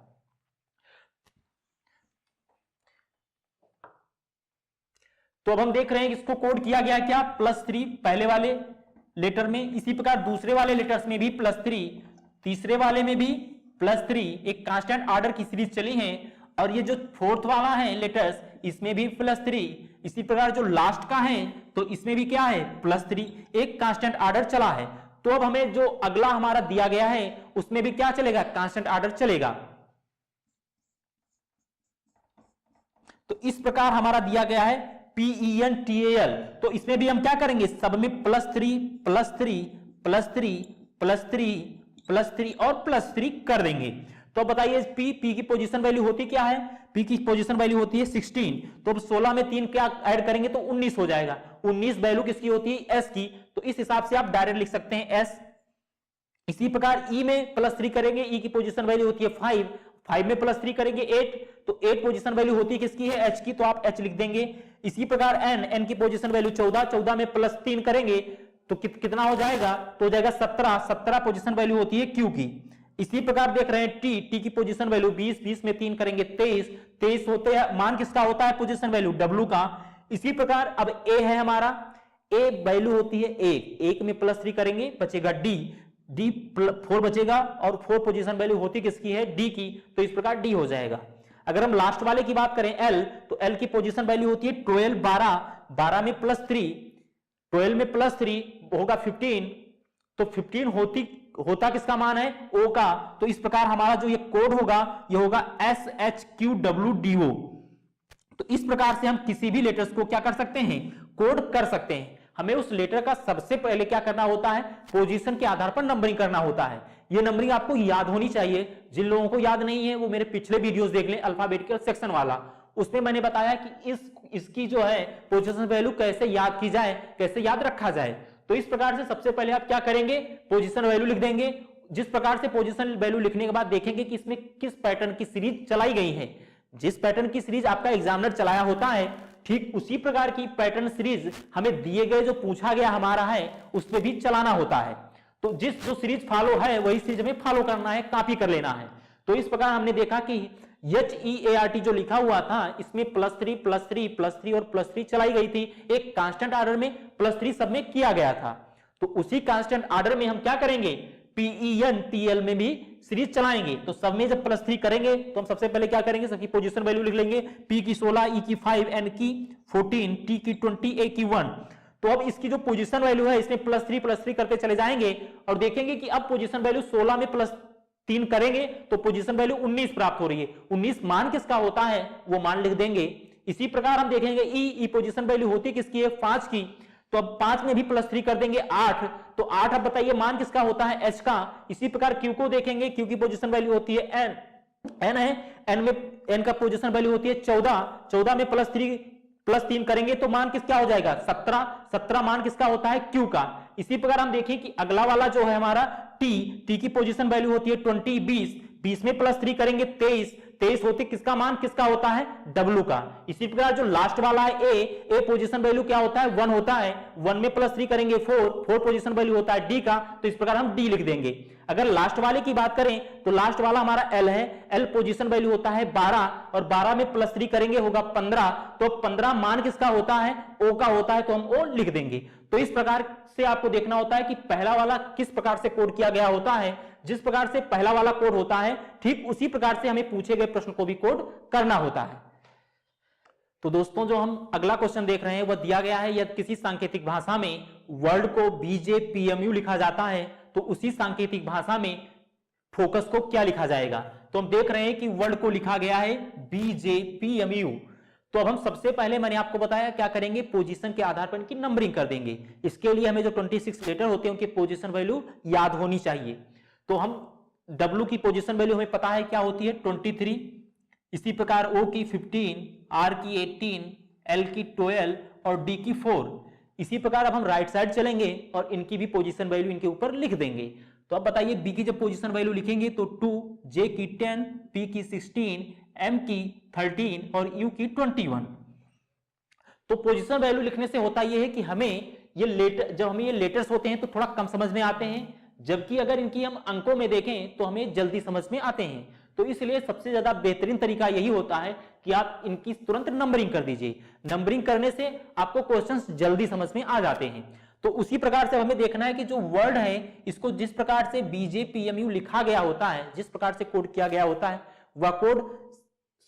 तो अब हम देख रहे हैं कि इसको कोड किया गया क्या, +3 पहले वाले लेटर में, इसी प्रकार दूसरे वाले लेटर्स में भी +3, तीसरे वाले में भी +3, एक कांस्टेंट ऑर्डर की सीरीज चली है। और ये जो फोर्थ वाला है लेटर्स इसमें भी +3, इसी प्रकार जो लास्ट का है तो इसमें भी क्या है, +3, एक कांस्टेंट ऑर्डर चला है। तो अब हमें जो अगला हमारा दिया गया है उसमें भी क्या चलेगा, कांस्टेंट ऑर्डर चलेगा। तो इस प्रकार हमारा दिया गया है PENTAL। तो इसमें भी हम क्या करेंगे, सब में +3 और +3 कर देंगे। तो बताइए P की पोजीशन वैल्यू होती क्या है, P की पोजीशन वैल्यू होती है 16। तो अब 16 में 3 क्या ऐड करेंगे तो 19 हो जाएगा। 19 वैल्यू किसकी होती है, S की। तो इस हिसाब से आप डायरेक्ट लिख सकते हैं S। इसी प्रकार E में +3 करेंगे, E की पोजीशन वैल्यू होती है 5 में +3 करेंगे 8, तो 8 पोजीशन वैल्यू होती है किसकी है, H की, तो आप H लिख देंगे। इसी प्रकार N की पोजीशन वैल्यू 14 में +3 करेंगे तो कितना हो जाएगा, तो हो जाएगा 17 पोजीशन वैल्यू होती है Q की। इसी प्रकार देख रहे हैं T की पोजीशन वैल्यू 20 में 3 करेंगे 23 होते हैं, मान किसका होता है पोजीशन वैल्यू, W का। इसी प्रकार अब A है हमारा, A वैल्यू होती है 1 में +3 करेंगे बचेगा D 4 बचेगा और 4 पोजीशन वैल्यू होती किसकी है, D की। तो इस प्रकार D हो जाएगा। अगर हम लास्ट वाले की बात करें L, तो L की पोजीशन वैल्यू होती है 12 में +3, 12 में +3 होगा 15, तो 15 होता किसका मान है, O का। तो इस प्रकार हमारा जो ये कोड होगा ये होगा SHQWDO। तो इस प्रकार से हम किसी भी लेटर्स को क्या कर सकते हैं, कोड कर सकते हैं। हमें उस लेटर का सबसे पहले क्या करना होता है, पोजीशन के आधार पर नंबरिंग करना होता है। ये नंबरिंग आपको याद होनी चाहिए। जिन लोगों को याद नहीं है वो मेरे पिछले वीडियोस देख लें, अल्फाबेटिकल सेक्शन वाला, उसमें मैंने बताया कि इसकी जो है पोजीशन वैल्यू कैसे याद की जाए, कैसे याद रखा जाए। तो इस प्रकार से सबसे पहले आप क्या करेंगे, पोजीशन वैल्यू लिख देंगे। जिस प्रकार से पोजीशन वैल्यू लिखने के बाद देखेंगे कि इसमें किस पैटर्न की सीरीज चलाई गई है। जिस पैटर्न की सीरीज आपका एग्जामिनर चलाया होता है, ठीक उसी प्रकार की पैटर्न सीरीज हमें दिए गए जो पूछा गया हमारा है उस पर भी चलाना होता है। तो जो सीरीज फॉलो है वही सीरीज हमें फॉलो करना है, कॉपी कर लेना है। तो इस प्रकार हमने देखा कि HEART जो लिखा हुआ था इसमें +3 और +3 चलाई गई थी। एक कांस्टेंट ऑर्डर में +3 सब में किया गया था। तो उसी कांस्टेंट ऑर्डर में हम क्या करेंगे, PENTAL में भी सीरीज चलाएंगे। तो सब में जब +3 करेंगे तो हम सबसे पहले क्या करेंगे, सबकी पोजीशन वैल्यू लिख लेंगे। P की 16, E की 5, N की 14, T की 20, A की 1। तो अब इसकी जो पोजीशन वैल्यू है इसमें +3 करते चले जाएंगे और देखेंगे कि अब पोजीशन वैल्यू 16 में +3 करेंगे तो पोजीशन वैल्यू 19 प्राप्त हो रही है। 19 मान किसका होता है वो मान लिख देंगे। इसी प्रकार हम देखेंगे E पोजीशन वैल्यू होती किसकी है, 5 की। तो अब 5 में भी +3 कर देंगे 8, तो 8 अब बताइए मान किसका होता है, H का। इसी प्रकार Q को देखेंगे, Q की पोजीशन वैल्यू होती है N है, N का पोजीशन वैल्यू होती है 14 में +3 करेंगे तो मान किसका हो जाएगा, 17 मान किसका होता है, Q का। इसी प्रकार हम देखें कि अगला वाला जो है हमारा T की पोजीशन वैल्यू होती है 20 में +3 करेंगे 23 होती किसका मान किसका होता है, W का। इसी प्रकार जो लास्ट वाला है A पोजीशन वैल्यू क्या होता है, 1 होता है। 1 में +3 करेंगे 4 पोजीशन वैल्यू होता है D का। तो इस प्रकार हम D लिख देंगे। अगर लास्ट वाले की बात करें तो लास्ट वाला हमारा L है, L पोजीशन वैल्यू होता है 12 और 12 में +3 करेंगे होगा 15, तो 15 मान किसका होता है, O का होता है, तो हम O लिख देंगे। तो इस प्रकार से आपको देखना होता है कि पहला वाला किस प्रकार से कोड किया गया होता है। जिस प्रकार से पहला वाला कोड होता है ठीक उसी प्रकार से हमें पूछे गए प्रश्न को भी कोड करना होता है। तो दोस्तों जो हम अगला क्वेश्चन देख रहे हैं वह दिया गया है, यदि किसी सांकेतिक भाषा में वर्ड को BJPMU लिखा जाता है तो उसी सांकेतिक भाषा में फोकस को क्या लिखा जाएगा। तो हम देख रहे हैं कि वर्ड को लिखा गया है BJPMU। तो अब हम सबसे पहले मैंने आपको बताया क्या करेंगे, पोजीशन के आधार पर इनकी नंबरिंग कर देंगे। इसके लिए हमें जो 26 लेटर होते हैं उनकी पोजीशन वैल्यू याद होनी चाहिए। तो हम W की पोजीशन वैल्यू हमें पता है क्या होती है 23, इसी प्रकार O की 15, R की 18, L की 12 और D की 4। इसी प्रकार अब हम राइट साइड चलेंगे और इनकी भी पोजीशन वैल्यू इनके ऊपर लिख देंगे। तो अब बताइए B की जब पोजीशन वैल्यू लिखेंगे तो 2, J की 10, P की 16, M की 13 और U की 21। तो पोजीशन वैल्यू लिखने से होता यह है कि हमें ये लेटर, जब हमें ये लेटर्स होते हैं तो थोड़ा कम समझ में आते हैं, जबकि अगर इनकी हम अंकों में देखें तो हमें जल्दी समझ में आते हैं। तो इसलिए सबसे ज्यादा बेहतरीन तरीका यही होता है कि आप इनकी तुरंत नंबरिंग कर दीजिए। नंबरिंग करने से आपको क्वेश्चंस जल्दी समझ में आ जाते हैं। तो उसी प्रकार से हमें देखना है कि जो वर्ड है इसको जिस प्रकार से BJPMU लिखा गया होता है, जिस प्रकार से कोड किया गया होता है, वह कोड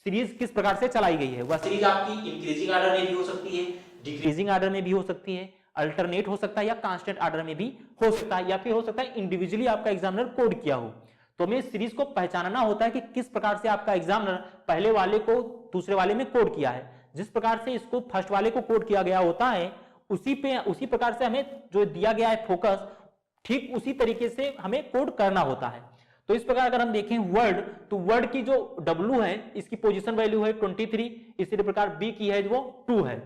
सीरीज किस प्रकार से चलाई गई है। वह सीरीज आपकी इंक्रीजिंग ऑर्डर में भी हो सकती है, डिक्रीजिंग ऑर्डर में भी हो सकती है, अल्टरनेट हो सकता है या कांस्टेंट ऑर्डर में भी हो सकता है, या फिर हो सकता है इंडिविजुअली आपका एग्जामिनर कोड किया हो। तो हमें सीरीज को पहचानना होता है कि किस प्रकार से आपका एग्जामिनर पहले वाले को दूसरे वाले में कोड किया है। जिस प्रकार से इसको फर्स्ट वाले को कोड किया गया होता है उसी प्रकार से हमें जो दिया गया है फोकस ठीक उसी तरीके से हमें कोड करना होता है। तो इस प्रकार अगर हम देखें वर्ड, तो वर्ड की जो W है इसकी पोजीशन वैल्यू है 23, इसी प्रकार B की है वो 2 है।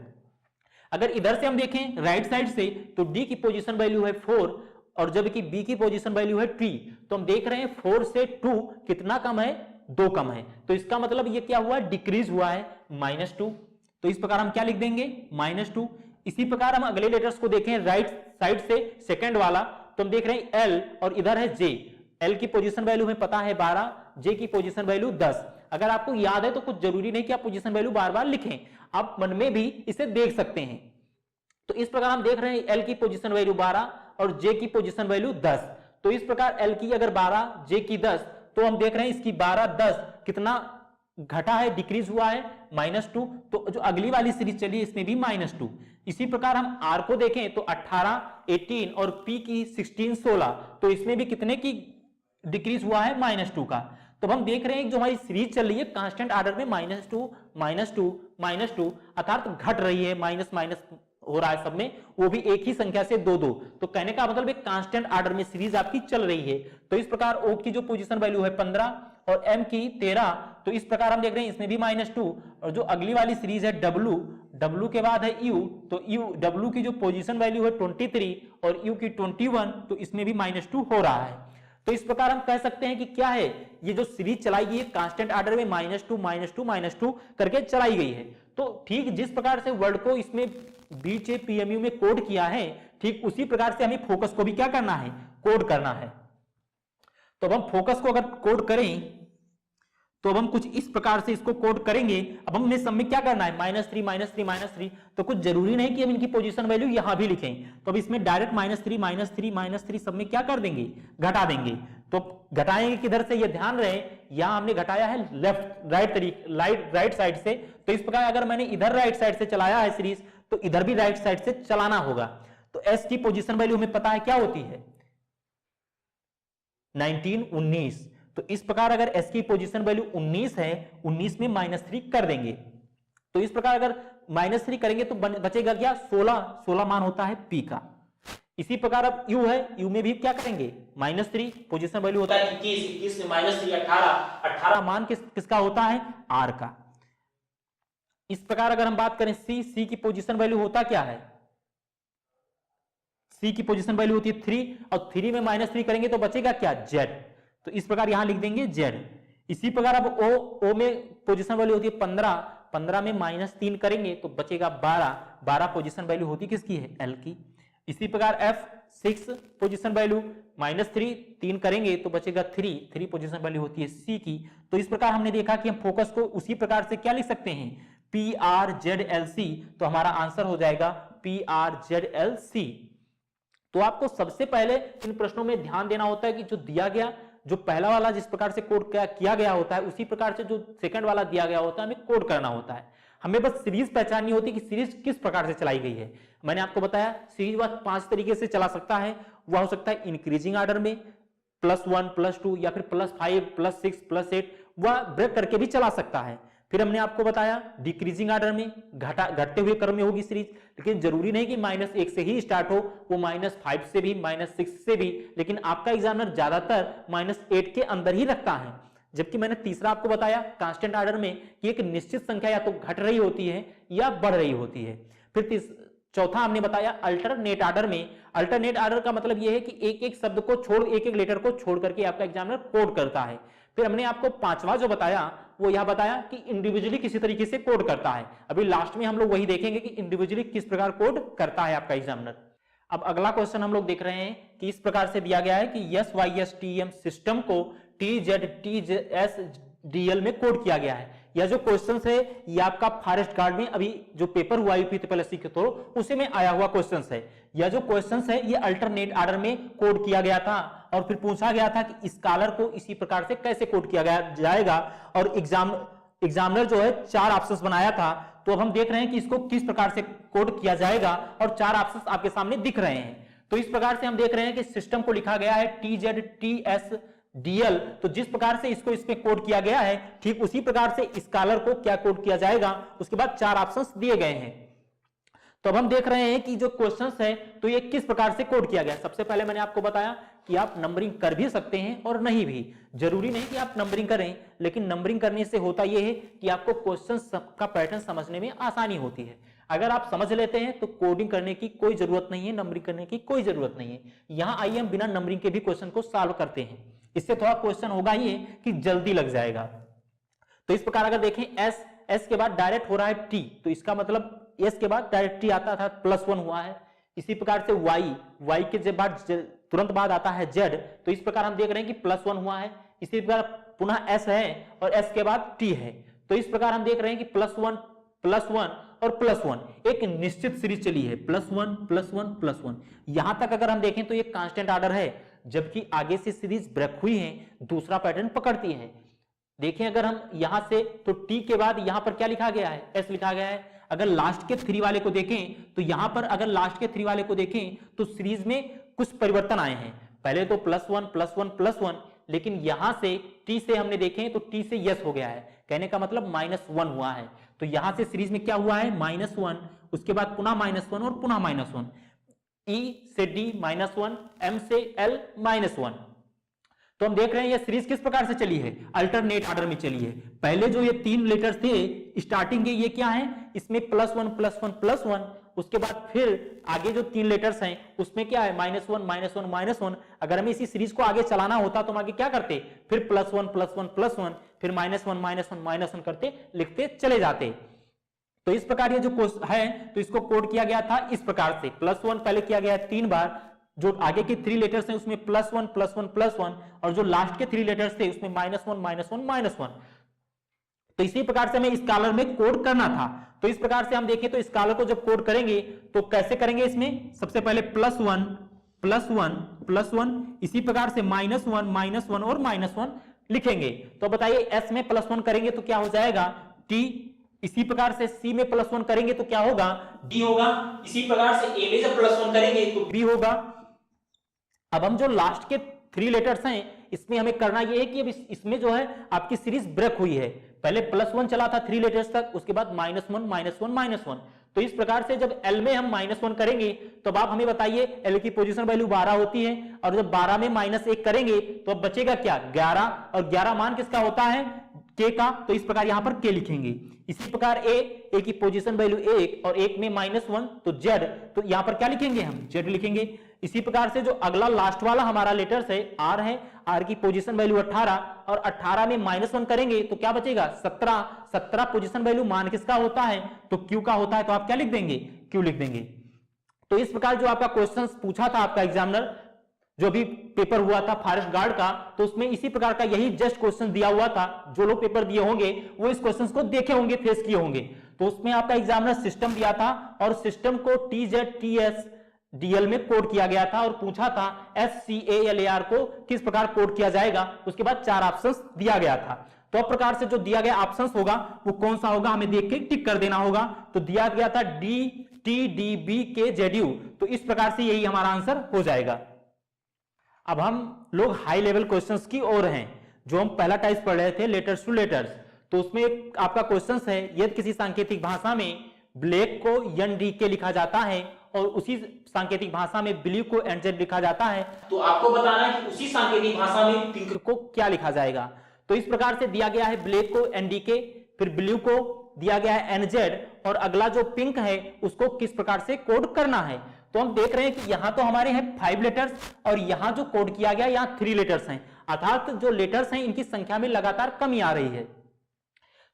अगर इधर से हम देखें राइट साइड से तो D की पोजीशन वैल्यू है 4 और जबकि B की पोजीशन वैल्यू है 3। तो हम देख रहे हैं 4 से 2 कितना कम है, 2 कम है। तो इसका मतलब ये क्या हुआ, डिक्रीज हुआ है -2। तो इस प्रकार हम क्या लिख देंगे -2। इसी प्रकार हम अगले लेटर्स को देखें राइट साइड से सेकंड वाला, तो हम देख रहे हैं L और इधर है J। L की पोजीशन वैल्यू हमें पता है 12, J की पोजीशन वैल्यू 10। अगर आपको याद है तो कुछ जरूरी नहीं कि आप पोजीशन वैल्यू बार बार लिखें, आप मन में भी इसे देख सकते हैं। तो इस प्रकार हम देख रहे हैं L की पोजीशन वैल्यू 12 और J की पोजीशन वैल्यू 10। तो इस प्रकार L की अगर 12, J की 10, तो हम देख रहे हैं इसकी 12, 10 कितना घटा है, डिक्रीज हुआ है -2। तो जो अगली वाली सीरीज चली इसमें भी -2। इसी प्रकार हम R को देखें तो 18, 18 और P की 16, 16, तो इसमें भी कितने की डिक्रीज हुआ है -2 का। तो हम देख रहे हैं जो हमारी सीरीज चल रही है कांस्टेंट ऑर्डर में -2, -2, -2 अर्थात घट रही है, माइनस माइनस हो रहा है सब में, वो भी एक ही संख्या से 2-2। तो कहने का मतलब एक कांस्टेंट ऑर्डर में सीरीज आपकी चल रही है। तो इस प्रकार O की जो पोजीशन वैल्यू है 15 और M की 13, तो इस प्रकार हम देख रहे हैं इसमें भी -2। और जो अगली वाली सीरीज है W के बाद है U, तो W की जो पोजीशन वैल्यू है 23 और U की 21, तो इसमें भी -2 हो रहा है। तो इस प्रकार हम कह सकते हैं कि क्या है, ये जो सीरीज चलाई गई है कांस्टेंट ऑर्डर में -2, -2, -2 करके चलाई गई है। तो ठीक जिस प्रकार से वर्ड को इसमें BJPMU में कोड किया है, ठीक उसी प्रकार से हमें फोकस को भी क्या करना है, कोड करना है। तो अब हम फोकस को अगर कोड करें तो अब हम कुछ इस प्रकार से इसको कोड करेंगे। अब हमें सब में क्या करना है, -3, -3, -3। तो कुछ जरूरी नहीं कि हम इनकी पोजीशन वैल्यू यहां भी लिखें, तो अब इसमें डायरेक्ट -3, -3, -3 सब में क्या कर देंगे, घटा देंगे। तो घटाएंगे किधर से, ये ध्यान रहे यहां हमने घटाया है राइट साइड से। तो इस प्रकार अगर मैंने इधर राइट साइड से चलाया है सीरीज, तो इधर भी राइट साइड से चलाना होगा। तो S की पोजीशन वैल्यू हमें पता है क्या होती है 19, 19। तो इस प्रकार अगर S की पोजीशन वैल्यू 19 है, 19 में -3 कर देंगे। तो इस प्रकार अगर -3 करेंगे तो बचेगा क्या, 16, 16 मान होता है P का। इसी प्रकार अब U है, U में भी क्या करेंगे -3, पोजीशन वैल्यू होता है 21, 21 में -3 18, 18 मान किसका होता है, R का। इस प्रकार अगर हम बात करें C की पोजीशन वैल्यू होता क्या है, C की पोजीशन वैल्यू होती है 3 और 3 में -3 करेंगे तो बचेगा क्या, Z। तो इस प्रकार यहां लिख देंगे Z। इसी प्रकार अब O में पोजीशन वैल्यू होती है 15, 15 में -3 करेंगे तो बचेगा 12, 12 पोजीशन वैल्यू होती किसकी है, L की। इसी प्रकार F 6 पोजीशन वैल्यू, -3 3 करेंगे तो बचेगा 3 पोजीशन वैल्यू होती है सी की। तो इस प्रकार हमने देखा कि हम फोकस को उसी प्रकार से क्या लिख सकते हैं, PRZLC, तो हमारा आंसर हो जाएगा PRZLC। तो आपको सबसे पहले इन प्रश्नों में ध्यान देना होता है कि जो दिया गया, जो पहला वाला जिस प्रकार से कोड किया गया होता है उसी प्रकार से जो सेकंड वाला दिया गया होता है हमें कोड करना होता है। हमें बस सीरीज पहचाननी होती है कि सीरीज किस प्रकार से चलाई गई है। मैंने आपको बताया सीरीज वह 5 तरीके से चला सकता है। वह हो सकता है इंक्रीजिंग ऑर्डर में, +1 +2 या फिर +5 +6 +8, वह ब्रेक करके भी चला सकता है। फिर हमने आपको बताया डिक्रीजिंग ऑर्डर में, घटते हुए क्रम में होगी सीरीज, लेकिन जरूरी नहीं कि -1 से ही स्टार्ट हो, वो -5 से भी, -6 से भी, लेकिन आपका एग्जामिनर ज्यादातर -8 के अंदर ही रखता है। जबकि मैंने तीसरा आपको बताया कांस्टेंट ऑर्डर में कि एक निश्चित संख्या या तो घट रही होती है या बढ़ रही होती है। फिर चौथा हमने बताया अल्टरनेट ऑर्डर में। अल्टरनेट ऑर्डर का मतलब यह है कि एक एक शब्द को छोड़, एक एक लेटर को छोड़ करके आपका एग्जामिनर कोड करता है। फिर हमने आपको पांचवा जो बताया वो यह बताया कि इंडिविजुअली किसी तरीके से कोड करता है। अभी लास्ट में हम लोग वही देखेंगे कि इंडिविजुअली किस प्रकार कोड करता है आपका एग्जामिनर। अब अगला क्वेश्चन हम लोग देख रहे हैं कि इस प्रकार से दिया गया है कि SYSTM सिस्टम को TZTSDL में कोड किया गया है। यह जो क्वेश्चन है ये आपका फॉरेस्ट गार्ड में अभी जो पेपर हुआ UPSSC के थ्रू उसी में आया हुआ क्वेश्चन है। यह जो क्वेश्चन है ये अल्टरनेट ऑर्डर में कोड किया गया था और फिर पूछा गया था कि स्कॉलर को इसी प्रकार से कैसे कोड किया जाएगा, और एग्जामिनर जो है 4 ऑप्शंस बनाया था। तो अब हम देख रहे हैं कि इसको किस प्रकार से कोड किया जाएगा और 4 ऑप्शंस आपके सामने दिख रहे हैं। तो इस प्रकार से हम देख रहे हैं कि सिस्टम को लिखा गया है TZTSDL। तो जिस प्रकार से इसको इसमें कोड किया गया है ठीक उसी प्रकार से स्कॉलर को क्या कोड किया जाएगा, उसके बाद 4 ऑप्शंस दिए गए हैं। तो अब हम देख रहे हैं कि जो क्वेश्चंस है तो ये किस प्रकार से कोड किया गया। सबसे पहले मैंने आपको बताया कि आप नंबरिंग कर भी सकते हैं और नहीं भी, जरूरी नहीं कि आप नंबरिंग करें, लेकिन नंबरिंग करने से होता यह है कि आपको क्वेश्चंस का पैटर्न समझने में आसानी होती है। अगर आप समझ लेते हैं तो कोडिंग करने की कोई जरूरत नहीं है, नंबरिंग करने की कोई जरूरत नहीं है। यहां आइए हम बिना नंबरिंग के भी क्वेश्चन को सॉल्व करते हैं। इससे थोड़ा क्वेश्चन होगा ये कि जल्दी लग जाएगा। तो इस प्रकार अगर देखें एस के बाद डायरेक्ट हो रहा है टी, तो इसका मतलब एस के बाद डायरेक्ट टी आता था, +1 हुआ है। इसी प्रकार से वाई के बाद तुरंत बाद आता है जेड, तो इस प्रकार हम देख रहे हैं कि +1 हुआ है। इसी प्रकार पुनः एस है और एस के बाद टी है, तो इस प्रकार हम देख रहे हैं कि +1 और +1 एक निश्चित सीरीज चली है, +1 यहां तक अगर हम देखें तो ये कांस्टेंट ऑर्डर है, जबकि आगे से सीरीज ब्रेक हुई है, दूसरा पैटर्न पकड़ती है। देखें अगर हम यहां से तो टी के बाद यहां पर क्या लिखा गया है, एस लिखा गया है। अगर लास्ट के 3 वाले को देखें तो यहां पर अगर लास्ट के 3 वाले को देखें तो सीरीज में कुछ परिवर्तन आए हैं। पहले तो +1, लेकिन यहां से टी से हमने देखें तो टी से यस हो गया है, कहने का मतलब -1 हुआ है। तो यहां से सीरीज में क्या हुआ है, -1, उसके बाद पुनः -1 और पुनः -1, E से D -1, M से L -1। तो हम देख रहे हैं ये सीरीज किस प्रकार से चली है, अल्टरनेट ऑर्डर में चली है। पहले जो ये 3 लेटर्स थे स्टार्टिंग के, ये क्या है, इसमें +1, उसके बाद फिर आगे जो 3 लेटर्स हैं उसमें क्या है, -1। अगर हमें इसी सीरीज को आगे चलाना होता तो हम आगे क्या करते, फिर +1, फिर -1 करते लिखते चले जाते। तो इस प्रकार ये जो है तो इसको कोड किया गया था इस प्रकार से, +1 पहले किया गया 3 बार, जो आगे के 3 लेटर्स हैं उसमें +1, और जो लास्ट के 3 लेटर्स थे उसमें -1। तो इसी प्रकार से हमें स्कॉलर में कोड करना था। तो इस प्रकार से हम देखें तो स्कॉलर को जब कोड करेंगे तो कैसे करेंगे, इसमें सबसे पहले +1, इसी प्रकार से -1 और -1 लिखेंगे। तो बताइए एस में +1 करेंगे तो क्या हो जाएगा, टी। इसी प्रकार से सी में +1 करेंगे तो क्या होगा, डी होगा। इसी प्रकार से ए में जब +1 करेंगे तो बी होगा। अब हम जो लास्ट के 3 लेटर्स हैं इसमें हमें करना यह है कि अब इसमें जो है आपकी सीरीज ब्रेक हुई है। पहले +1 चला था 3 लेटर्स तक, उसके बाद -1। तो इस प्रकार से जब L में हम -1 करेंगे तो अब आप हमें बताइए L की पोजीशन वैल्यू 12 होती है, और जब 12 में -1 करेंगे तो अब बचेगा क्या, 11, और 11 मान किसका होता है, K का। तो इस प्रकार यहां पर K लिखेंगे। इसी प्रकार A की पोजीशन वैल्यू 1 और 1 में -1 तो Z, तो यहां पर क्या लिखेंगे हम, Z लिखेंगे। इसी प्रकार से जो अगला लास्ट वाला हमारा लेटर्स है R की पोजीशन वैल्यू 18, और 18 में -1 करेंगे तो क्या बचेगा, 17 पोजीशन वैल्यू मान किसका होता है, तो Q का होता है। तो आप क्या लिख देंगे, Q लिख देंगे। तो इस प्रकार जो आपका क्वेश्चन पूछा था आपका एग्जामिनर, जो भी पेपर हुआ था फॉरेस्ट गार्ड का, तो उसमें इसी प्रकार का यही जस्ट क्वेश्चन दिया हुआ था। जो लोग पेपर दिए होंगे वो इस क्वेश्चन को देखे होंगे, फेस किए होंगे। तो उसमें आपका एग्जामिनर सिस्टम दिया था और सिस्टम को TZTS-DL में कोड किया गया था और पूछा था SCALAR को किस प्रकार कोड किया जाएगा। उसके बाद 4 ऑप्शंस दिया गया था। तो अब प्रकार से जो दिया गया ऑप्शंस होगा वो कौन सा होगा, हमें देख के टिक कर देना होगा। तो दिया गया था DTDBKZU, तो इस प्रकार से यही हमारा आंसर हो जाएगा। अब हम लोग हाई लेवल क्वेश्चंस की ओर हैं। जो हम पहला टाइप पढ़ रहे थे लेटर्स टू लेटर्स, तो उसमें आपका क्वेश्चन है, यदि किसी सांकेतिक भाषा में ब्लैक को NDK लिखा जाता है और उसी सांकेतिक भाषा में ब्लू को NZ लिखा जाता है, तो आपको बताना है कि उसी सांकेतिक भाषा में पिंक को क्या लिखा जाएगा। तो इस प्रकार से दिया गया है ब्लैक को NDK, फिर ब्लू को दिया गया है NZ, और अगला जो पिंक है उसको किस प्रकार से कोड करना है। तो हम देख रहे हैं कि यहां तो हमारे हैं 5 लेटर्स और यहां जो कोड किया गया यहां 3 लेटर्स हैं, अर्थात जो लेटर्स हैं इनकी संख्या में लगातार कमी आ रही है।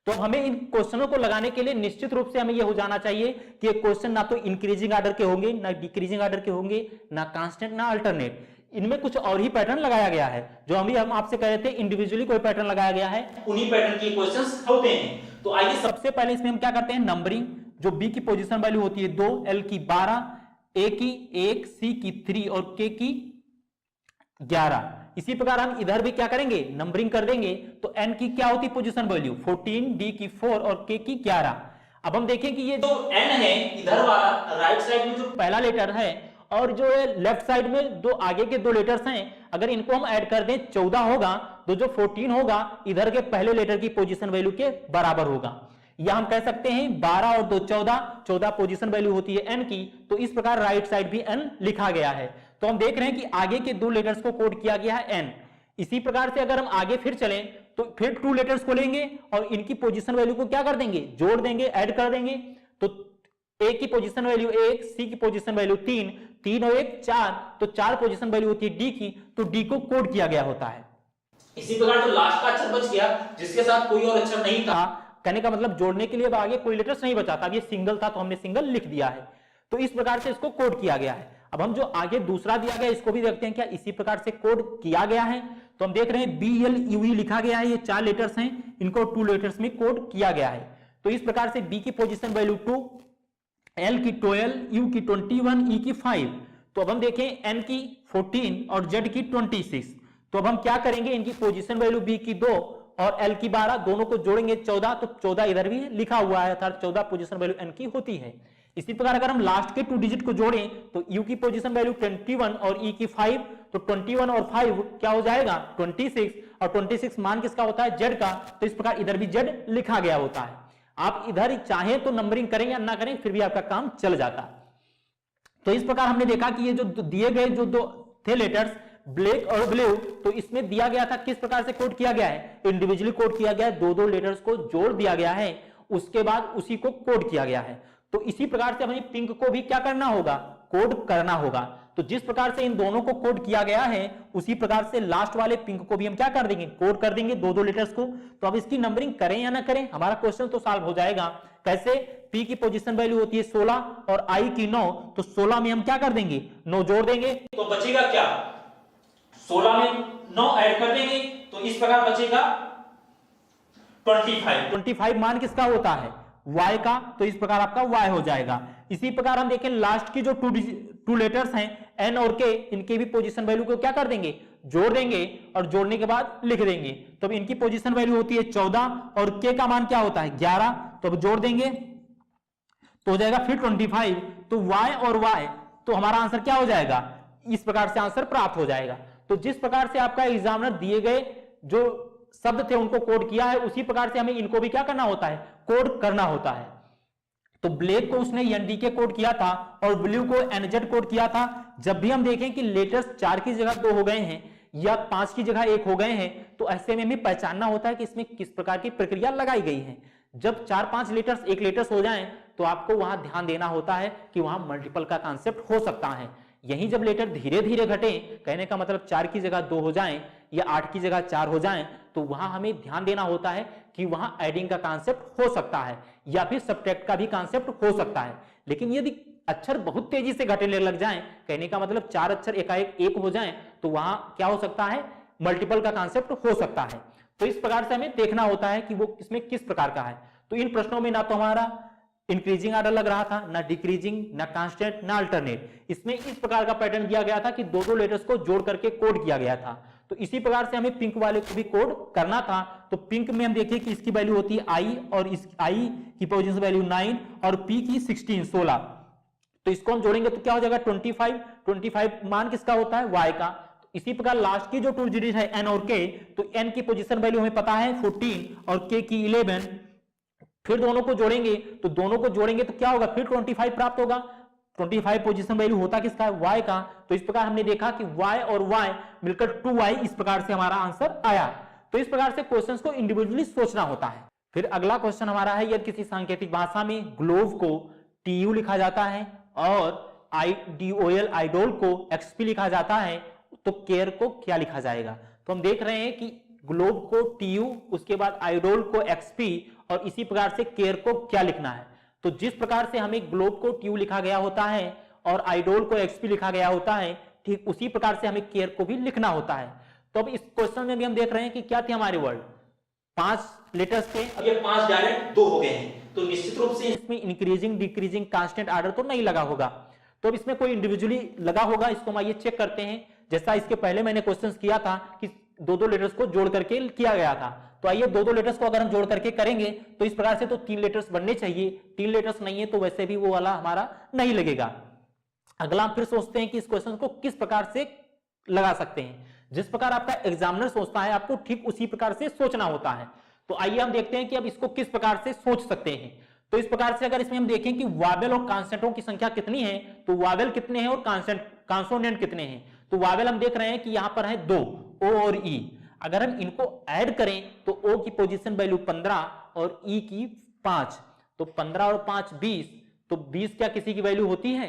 तो हमें इन क्वेश्चनों को लगाने के लिए निश्चित रूप से हमें यह हो जाना चाहिए कि क्वेश्चन ना तो इंक्रीजिंग ऑर्डर के होंगे, ना डिक्रीजिंग ऑर्डर के होंगे, ना कांस्टेंट ना अल्टरनेट, इनमें कुछ और ही पैटर्न लगाया गया है। जो हम आपसे कह रहे थे इंडिविजुअली कोई पैटर्न लगाया गया है, उन्हीं पैटर्न के क्वेश्चंस होते हैं। तो आइए सबसे पहले इसमें हम क्या करते हैं, नंबरिंग। जो बी की पोजीशन वैल्यू होती है 2, एल की 12, ए की 1, सी की 3 और के की 11। इसी प्रकार हम इधर भी क्या करेंगे, नंबरिंग कर देंगे। तो एन की क्या होती है पोजीशन वैल्यू 14, डी की 4 और के की 11। अब हम देखें कि ये जो एन है इधर वाला राइट साइड में जो पहला लेटर है और जो लेफ्ट साइड में दो आगे के 2 लेटर्स हैं, अगर इनको हम ऐड कर दें 14 होगा, तो जो 14 होगा इधर के पहले लेटर की पोजीशन वैल्यू के बराबर होगा। या हम कह सकते हैं 12 और 2 14, 14 पोजीशन वैल्यू होती है एन की। तो इस प्रकार राइट साइड भी एन लिखा गया है। तो हम देख रहे हैं कि आगे के 2 लेटर्स को कोड किया गया है एन। इसी प्रकार से अगर हम आगे फिर चलें तो फिर 2 लेटर्स को लेंगे और इनकी पोजीशन वैल्यू को क्या कर देंगे, जोड़ देंगे, ऐड कर देंगे। तो ए की पोजीशन वैल्यू 1, सी की पोजीशन वैल्यू 3, 3 और 1 4, तो 4 पोजीशन वैल्यू होती है डी की, तो डी को कोड किया गया होता है। इसी प्रकार जो लास्ट का अक्षर बच गया जिसके साथ कोई और अक्षर नहीं था, कहने का मतलब जोड़ने के लिए अब आगे कोई लेटर्स नहीं बचा था, अब ये सिंगल था तो हमने सिंगल लिख दिया है। तो इस प्रकार से इसको कोड किया गया है। अब हम जो आगे दूसरा दिया गया इसको भी देखते हैं क्या इसी प्रकार से कोड किया गया है। तो हम देख रहे हैं BLUE लिखा गया है, ये 4 लेटर्स हैं, इनको 2 लेटर्स में कोड किया गया है। तो इस प्रकार से बी की पोजीशन वैल्यू 2, एल की 12, यू की 21, ई की 5। तो अब हम देखें एन की 14 और जेड की 26। तो अब हम क्या करेंगे, इनकी पोजीशन वैल्यू बी की 2 और एल की 12 दोनों को जोड़ेंगे 14, तो 14 इधर भी लिखा हुआ है, अर्थात 14 पोजीशन वैल्यू एन की होती है। इसी प्रकार अगर हम लास्ट के 2 डिजिट को जोड़ें तो यू की पोजीशन वैल्यू 21 और ई की 5, तो 21 और 5 क्या हो जाएगा 26, और 26 मान किसका होता है, जेड का। तो इस प्रकार इधर भी जेड लिखा गया होता है। आप इधर चाहें तो नंबरिंग करें या ना करें फिर भी आपका काम चल जाता। तो इस प्रकार हमने देखा कि ये जो दिए गए जो 2 थे लेटर्स ब्लैक और ब्लू, तो इसमें दिया गया था किस प्रकार से कोड किया गया है, इंडिविजुअली कोड किया गया है, 2-2 लेटर्स को जोड़ दिया गया है, उसके बाद उसी को कोड किया गया है। तो इसी प्रकार से हमें पिंक को भी क्या करना होगा, कोड करना होगा। तो जिस प्रकार से इन दोनों को कोड किया गया है उसी प्रकार से लास्ट वाले पिंक को भी हम क्या कर देंगे, कोड कर देंगे 2-2 लेटर्स को। तो अब इसकी नंबरिंग करें या ना करें, हमारा क्वेश्चन तो सॉल्व हो जाएगा। कैसे, पी की पोजीशन वैल्यू होती है 16 और आई की 9, तो 16 में हम क्या कर देंगे, 9 जोड़ देंगे, तो बचेगा क्या, 16 में 9 ऐड कर देंगे, तो इस प्रकार बचेगा 25 मान किसका होता है, y का। तो इस प्रकार आपका y हो जाएगा। इसी प्रकार हम देखें लास्ट की जो 2 लेटर्स हैं n और k, इनके भी पोजीशन वैल्यू को क्या कर देंगे, जोड़ देंगे और जोड़ने के बाद लिख देंगे। तो इनकी पोजीशन वैल्यू होती है 14 और k का मान क्या होता है 11, तो अब जोड़ देंगे तो हो जाएगा फिर 25। तो y और y, तो हमारा आंसर क्या हो जाएगा, इस प्रकार से आंसर प्राप्त हो जाएगा। तो जिस प्रकार से आपका एग्जामिनर दिए गए जो शब्द थे उनको कोड किया है, उसी प्रकार से हमें इनको भी क्या करना होता है, कोड करना होता है। तो ब्लैक को उसने NDK कोड किया था और ब्लू को NZ कोड किया था। जब भी हम देखें कि लेटर्स 4 की जगह 2 हो गए हैं या 5 की जगह 1 हो गए हैं, तो ऐसे में हमें पहचानना होता है कि इसमें किस प्रकार की प्रक्रिया लगाई गई है। जब 4-5 लेटर्स 1 लेटर्स हो जाएं तो आपको वहां ध्यान देना होता है कि वहां मल्टीपल का कॉन्सेप्ट हो सकता है। यही जब लेटर धीरे धीरे घटे, कहने का मतलब 4 की जगह 2 हो जाएं या 8 की जगह 4 हो जाएं, तो वहां हमें ध्यान देना होता है कि वहां एडिंग का कॉन्सेप्ट हो सकता है या फिर सब्ट्रैक्ट का भी कॉन्सेप्ट हो सकता है। लेकिन यदि अक्षर बहुत तेजी से घटने लग जाएं, कहने का मतलब 4 अक्षर एकाएक एक हो जाएं, तो वहां क्या हो सकता है, मल्टीपल का कांसेप्ट हो सकता है। तो इस प्रकार से हमें देखना होता है कि वो इसमें किस प्रकार का है। तो इन प्रश्नों में ना तो हमारा इंक्रीजिंग आर्डर लग रहा था, ना डिक्रीजिंग, ना कांस्टेंट, ना अल्टरनेट। इसमें इस प्रकार का पैटर्न दिया गया था कि दो दो लेटर्स को जोड़ करके कोड किया गया था। तो इसी प्रकार से हमें पिंक वाले को भी कोड करना था। तो पिंक में हम देखिए कि इसकी वैल्यू होती है आई, और इस आई की पोजीशन वैल्यू 9 और पी की 16। तो इसको हम जोड़ेंगे तो क्या हो जाएगा 25 मान किसका होता है, वाई का। तो इसी प्रकार लास्ट की जो 2 डिजिट है एन और के, तो एन की पोजीशन वैल्यू हमें पता है 14 और के की 11। फिर दोनों को जोड़ेंगे, तो दोनों को जोड़ेंगे तो क्या होगा, फिर 25 प्राप्त होगा। 25 पोजीशन वैल्यू होता किसका है, y का। तो इस प्रकार हमने देखा कि y और y मिलकर 2y, इस प्रकार से हमारा आंसर आया। तो इस प्रकार से क्वेश्चंस को इंडिविजुअली सोचना होता है। फिर अगला क्वेश्चन हमारा है, यदि किसी सांकेतिक भाषा में ग्लोव को TU लिखा जाता है और IDOL आइडोल को XP लिखा जाता है, तो केयर को क्या लिखा जाएगा। तो हम देख रहे हैं कि ग्लोब को TU, उसके बाद आइडोल को XP, और इसी प्रकार से केयर को क्या लिखना है। तो जिस प्रकार से हमें ग्लोब को TU लिखा गया होता है और आइडोल को XP लिखा गया होता है, ठीक उसी प्रकार से हमें केयर को भी लिखना होता है। तो अब इस क्वेश्चन में भी हम देख रहे हैं कि क्या थे हमारे वर्ड, 5 लेटर्स थे, अब ये 5 डायरेक्ट 2 हो गए हैं। तो निश्चित रूप से इसमें इंक्रीजिंग, डिक्रीजिंग, कांस्टेंट आर्डर तो नहीं लगा होगा। तो अब इसमें कोई इंडिविजुअली लगा होगा, इसको हम आइए चेक करते हैं। जैसा इसके पहले मैंने क्वेश्चन किया था कि 2-2 लेटर्स को जोड़ करके किया गया था। तो आइए 2-2 लेटर्स को अगर हम जोड़ करके करेंगे तो इस प्रकार से तो 3 लेटर्स बनने चाहिए। 3 लेटर्स नहीं है तो वैसे भी वो वाला हमारा नहीं लगेगा। अगला हम फिर सोचते हैं कि इस क्वेश्चन को किस प्रकार से लगा सकते हैं। जिस प्रकार आपका एग्जामिनर सोचता है, आपको ठीक उसी प्रकार से सोचना होता है। तो आइए हम देखते हैं कि अब इसको किस प्रकार से सोच सकते हैं। तो इस प्रकार से अगर इसमें हम देखें कि वावेल और कॉन्सोनेंटों की संख्या कितनी है, तो वावेल कितने हैं और कॉन्सोनेंट कितने हैं। तो वावेल हम देख रहे हैं कि यहां पर है 2, ओ और ई। अगर हम इनको ऐड करें तो ओ की पोजीशन वैल्यू 15 और ई की 5, तो 15 और 5 20। तो 20 क्या किसी की वैल्यू होती है,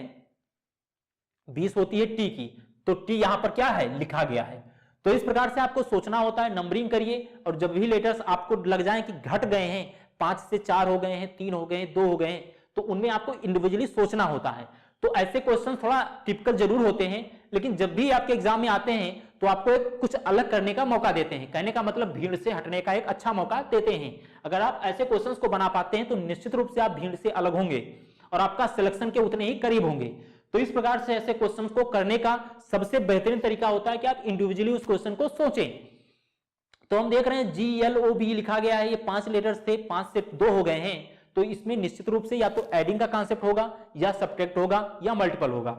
20 होती है टी की। तो टी यहां पर क्या है, लिखा गया है। तो इस प्रकार से आपको सोचना होता है, नंबरिंग करिए, और जब भी लेटर्स आपको लग जाए कि घट गए हैं, 5 से 4 हो गए हैं, 3 हो गए हैं, 2 हो गए हैं, तो उनमें आपको इंडिविजुअली सोचना होता है। तो ऐसे क्वेश्चन थोड़ा टिपिकल जरूर होते हैं, लेकिन जब भी आपके एग्जाम में आते हैं तो आपको एक कुछ अलग करने का मौका देते हैं। कहने का मतलब भीड़ से हटने का एक अच्छा मौका देते हैं। अगर आप ऐसे क्वेश्चंस को बना पाते हैं तो निश्चित रूप से आप भीड़ से अलग होंगे और आपका सिलेक्शन के उतने ही करीब होंगे। तो इस प्रकार से ऐसे क्वेश्चंस को करने का सबसे बेहतरीन तरीका होता है कि आप इंडिविजुअली उस क्वेश्चन को सोचें। तो हम देख रहे हैं GLOB लिखा गया है, ये 5 लेटर्स थे, 5 से 2 हो गए हैं। तो इसमें निश्चित रूप से या तो एडिंग का कांसेप्ट होगा, या सब्ट्रैक्ट होगा, या मल्टीपल होगा।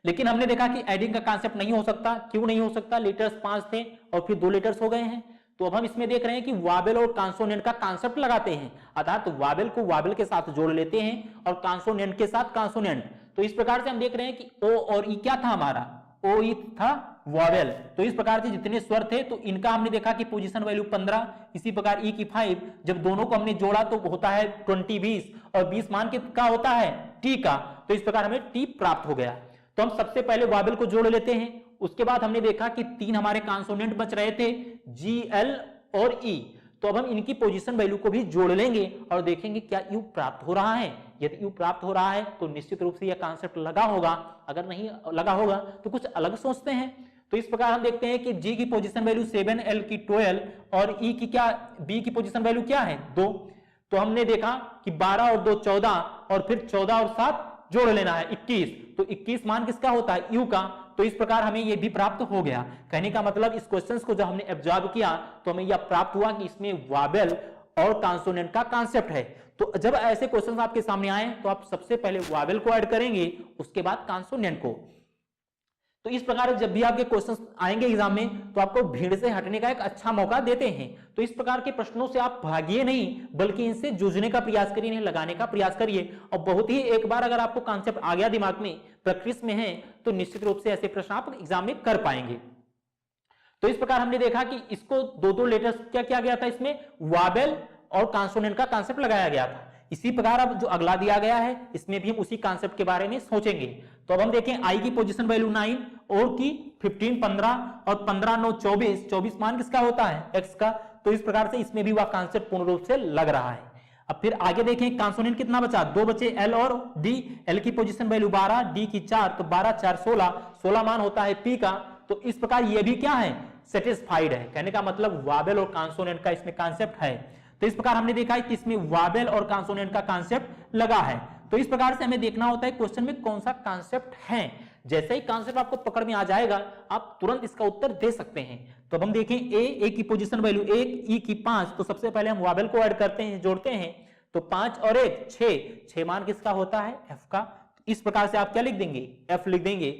लेकिन हमने देखा कि एडिंग का कांसेप्ट नहीं हो सकता। क्यों नहीं हो सकता, लेटर्स 5 थे और फिर 2 लेटर्स हो गए हैं। तो अब हम इसमें देख रहे हैं कि वावेल और कॉन्सोनेंट का कांसेप्ट लगाते हैं, अर्थात वावेल को वावेल के साथ जोड़ लेते हैं और कॉन्सोनेंट के साथ कॉन्सोनेंट। तो इस प्रकार से हम देख रहे हैं कि ओ और ई क्या था हमारा, ओ ई था वावेल। तो इस प्रकार से जितने स्वर थे तो इनका हमने देखा कि पोजीशन वैल्यू 15, इसी प्रकार ई की 5। जब दोनों को हमने जोड़ा तो होता है 20 20, और 20 मान के का होता है टी का। तो इस प्रकार हमें टी प्राप्त हो गया। तो हम सबसे पहले वावेल को जोड़ लेते हैं। उसके बाद हमने देखा कि 3 हमारे कॉन्सोनेंट बच रहे थे, GL और E। तो अब हम इनकी पोजीशन वैल्यू को भी जोड़ लेंगे और देखेंगे क्या यू प्राप्त हो रहा है। यदि यू प्राप्त हो रहा है तो निश्चित रूप से यह कॉन्सेप्ट लगा होगा, अगर नहीं लगा होगा तो कुछ अलग सोचते हैं। तो इस प्रकार हम देखते हैं कि G की पोजीशन वैल्यू 7, L की 12 और E की क्या, B की पोजीशन वैल्यू क्या है 2। तो हमने देखा कि 12 और 2 14, और फिर 14 और 7 जोड़ लेना है 21। तो 21 मान किसका होता है, यू का। तो इस प्रकार हमें यह भी प्राप्त हो गया। कहने का मतलब इस क्वेश्चंस को जब हमने एब्जॉर्ब किया तो हमें यह प्राप्त हुआ कि इसमें वावेल और कॉन्सोनेंट का कांसेप्ट है। तो जब ऐसे क्वेश्चंस आपके सामने आए तो आप सबसे पहले वावेल को ऐड करेंगे, उसके बाद कॉन्सोनेंट को। तो इस प्रकार जब भी आपके क्वेश्चंस आएंगे एग्जाम में तो आपको भीड़ से हटने का एक अच्छा मौका देते हैं। तो इस प्रकार के प्रश्नों से आप भागिए नहीं, बल्कि इनसे जूझने का प्रयास करिए, इन्हें लगाने का प्रयास करिए। और बहुत ही एक बार अगर आपको कॉन्सेप्ट आ गया दिमाग में, प्रैक्टिस में है, तो निश्चित रूप से ऐसे प्रश्न आप एग्जाम में कर पाएंगे। तो इस प्रकार हमने देखा कि इसको 2-2 लेटर्स क्या किया गया था, इसमें वावेल और कॉन्सोनेंट का कांसेप्ट लगाया गया था। इसी प्रकार अब जो अगला दिया गया है इसमें भी हम उसी कांसेप्ट के बारे में सोचेंगे। तो अब हम देखें आई की पोजीशन वैल्यू 9 और की 15 15 और 15 9 24 मान किसका होता है, एक्स का। तो इस प्रकार से इसमें भी वह कांसेप्ट पूर्ण रूप से लग रहा है। अब फिर आगे देखें कॉन्सोनेंट कितना बचा, 2 बचे, एल और डी। एल की पोजीशन वैल्यू 12, डी की 4, तो 12 4 16, 16 मान होता है पी का। तो इस प्रकार ये भी क्या है, सेटिस्फाइड है। कहने का मतलब वावेल और कॉन्सोनेंट का इसमें कॉन्सेप्ट है। तो इस प्रकार हमने देखा है कि इसमें वावेल और कॉन्सोनेंट का कॉन्सेप्ट लगा है। तो इस प्रकार से हमें देखना होता है क्वेश्चन में कौन सा कॉन्सेप्ट है। जैसे ही कॉन्सेप्ट आपको पकड़ में आ जाएगा आप तुरंत इसका उत्तर दे सकते हैं। तो अब हम देखें ए की पोजीशन वैल्यू 1, ई की 5, तो सबसे पहले हम वावेल को ऐड करते हैं, जोड़ते हैं। तो 5 और 1 6 मान किसका होता है, एफ का। इस प्रकार से आप क्या लिख देंगे, एफ लिख देंगे।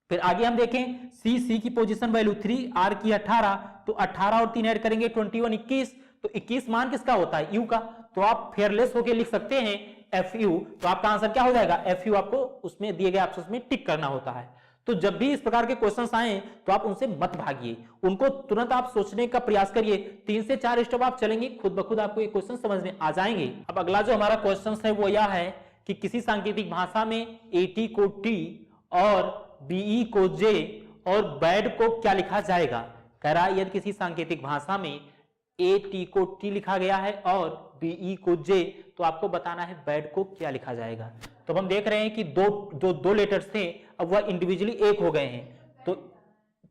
फिर आगे हम देखें सी की पोजीशन वैल्यू 3, आर की 18, तो 18 और 3 ऐड करेंगे 21 21, तो 21 मान किसका होता है, यू का। तो आप फेयरलेस होके लिख सकते हैं एफ यू। तो आपका आंसर क्या हो जाएगा, एफ यू। आपको उसमें दिए गए ऑप्शन में टिक करना होता है। तो जब भी इस प्रकार के क्वेश्चंस आए तो आप उनसे मत भागिए, उनको तुरंत आप सोचने का प्रयास करिए। 3 से 4 स्टेप आप चलेंगे, खुद ब खुद आपको ये क्वेश्चन समझ में आ जाएंगे। अब अगला जो हमारा क्वेश्चन है वो यह है कि किसी सांकेतिक भाषा में एटी को टी और बीई को जे और बैड को क्या लिखा जाएगा। कह रहा है यदि किसी सांकेतिक भाषा में ए टी को टी लिखा गया है और बीई को जे, तो आपको बताना है बैड को क्या लिखा जाएगा। तो हम देख रहे हैं कि दो लेटर्स थे, अब वह इंडिविजुअली एक हो गए हैं।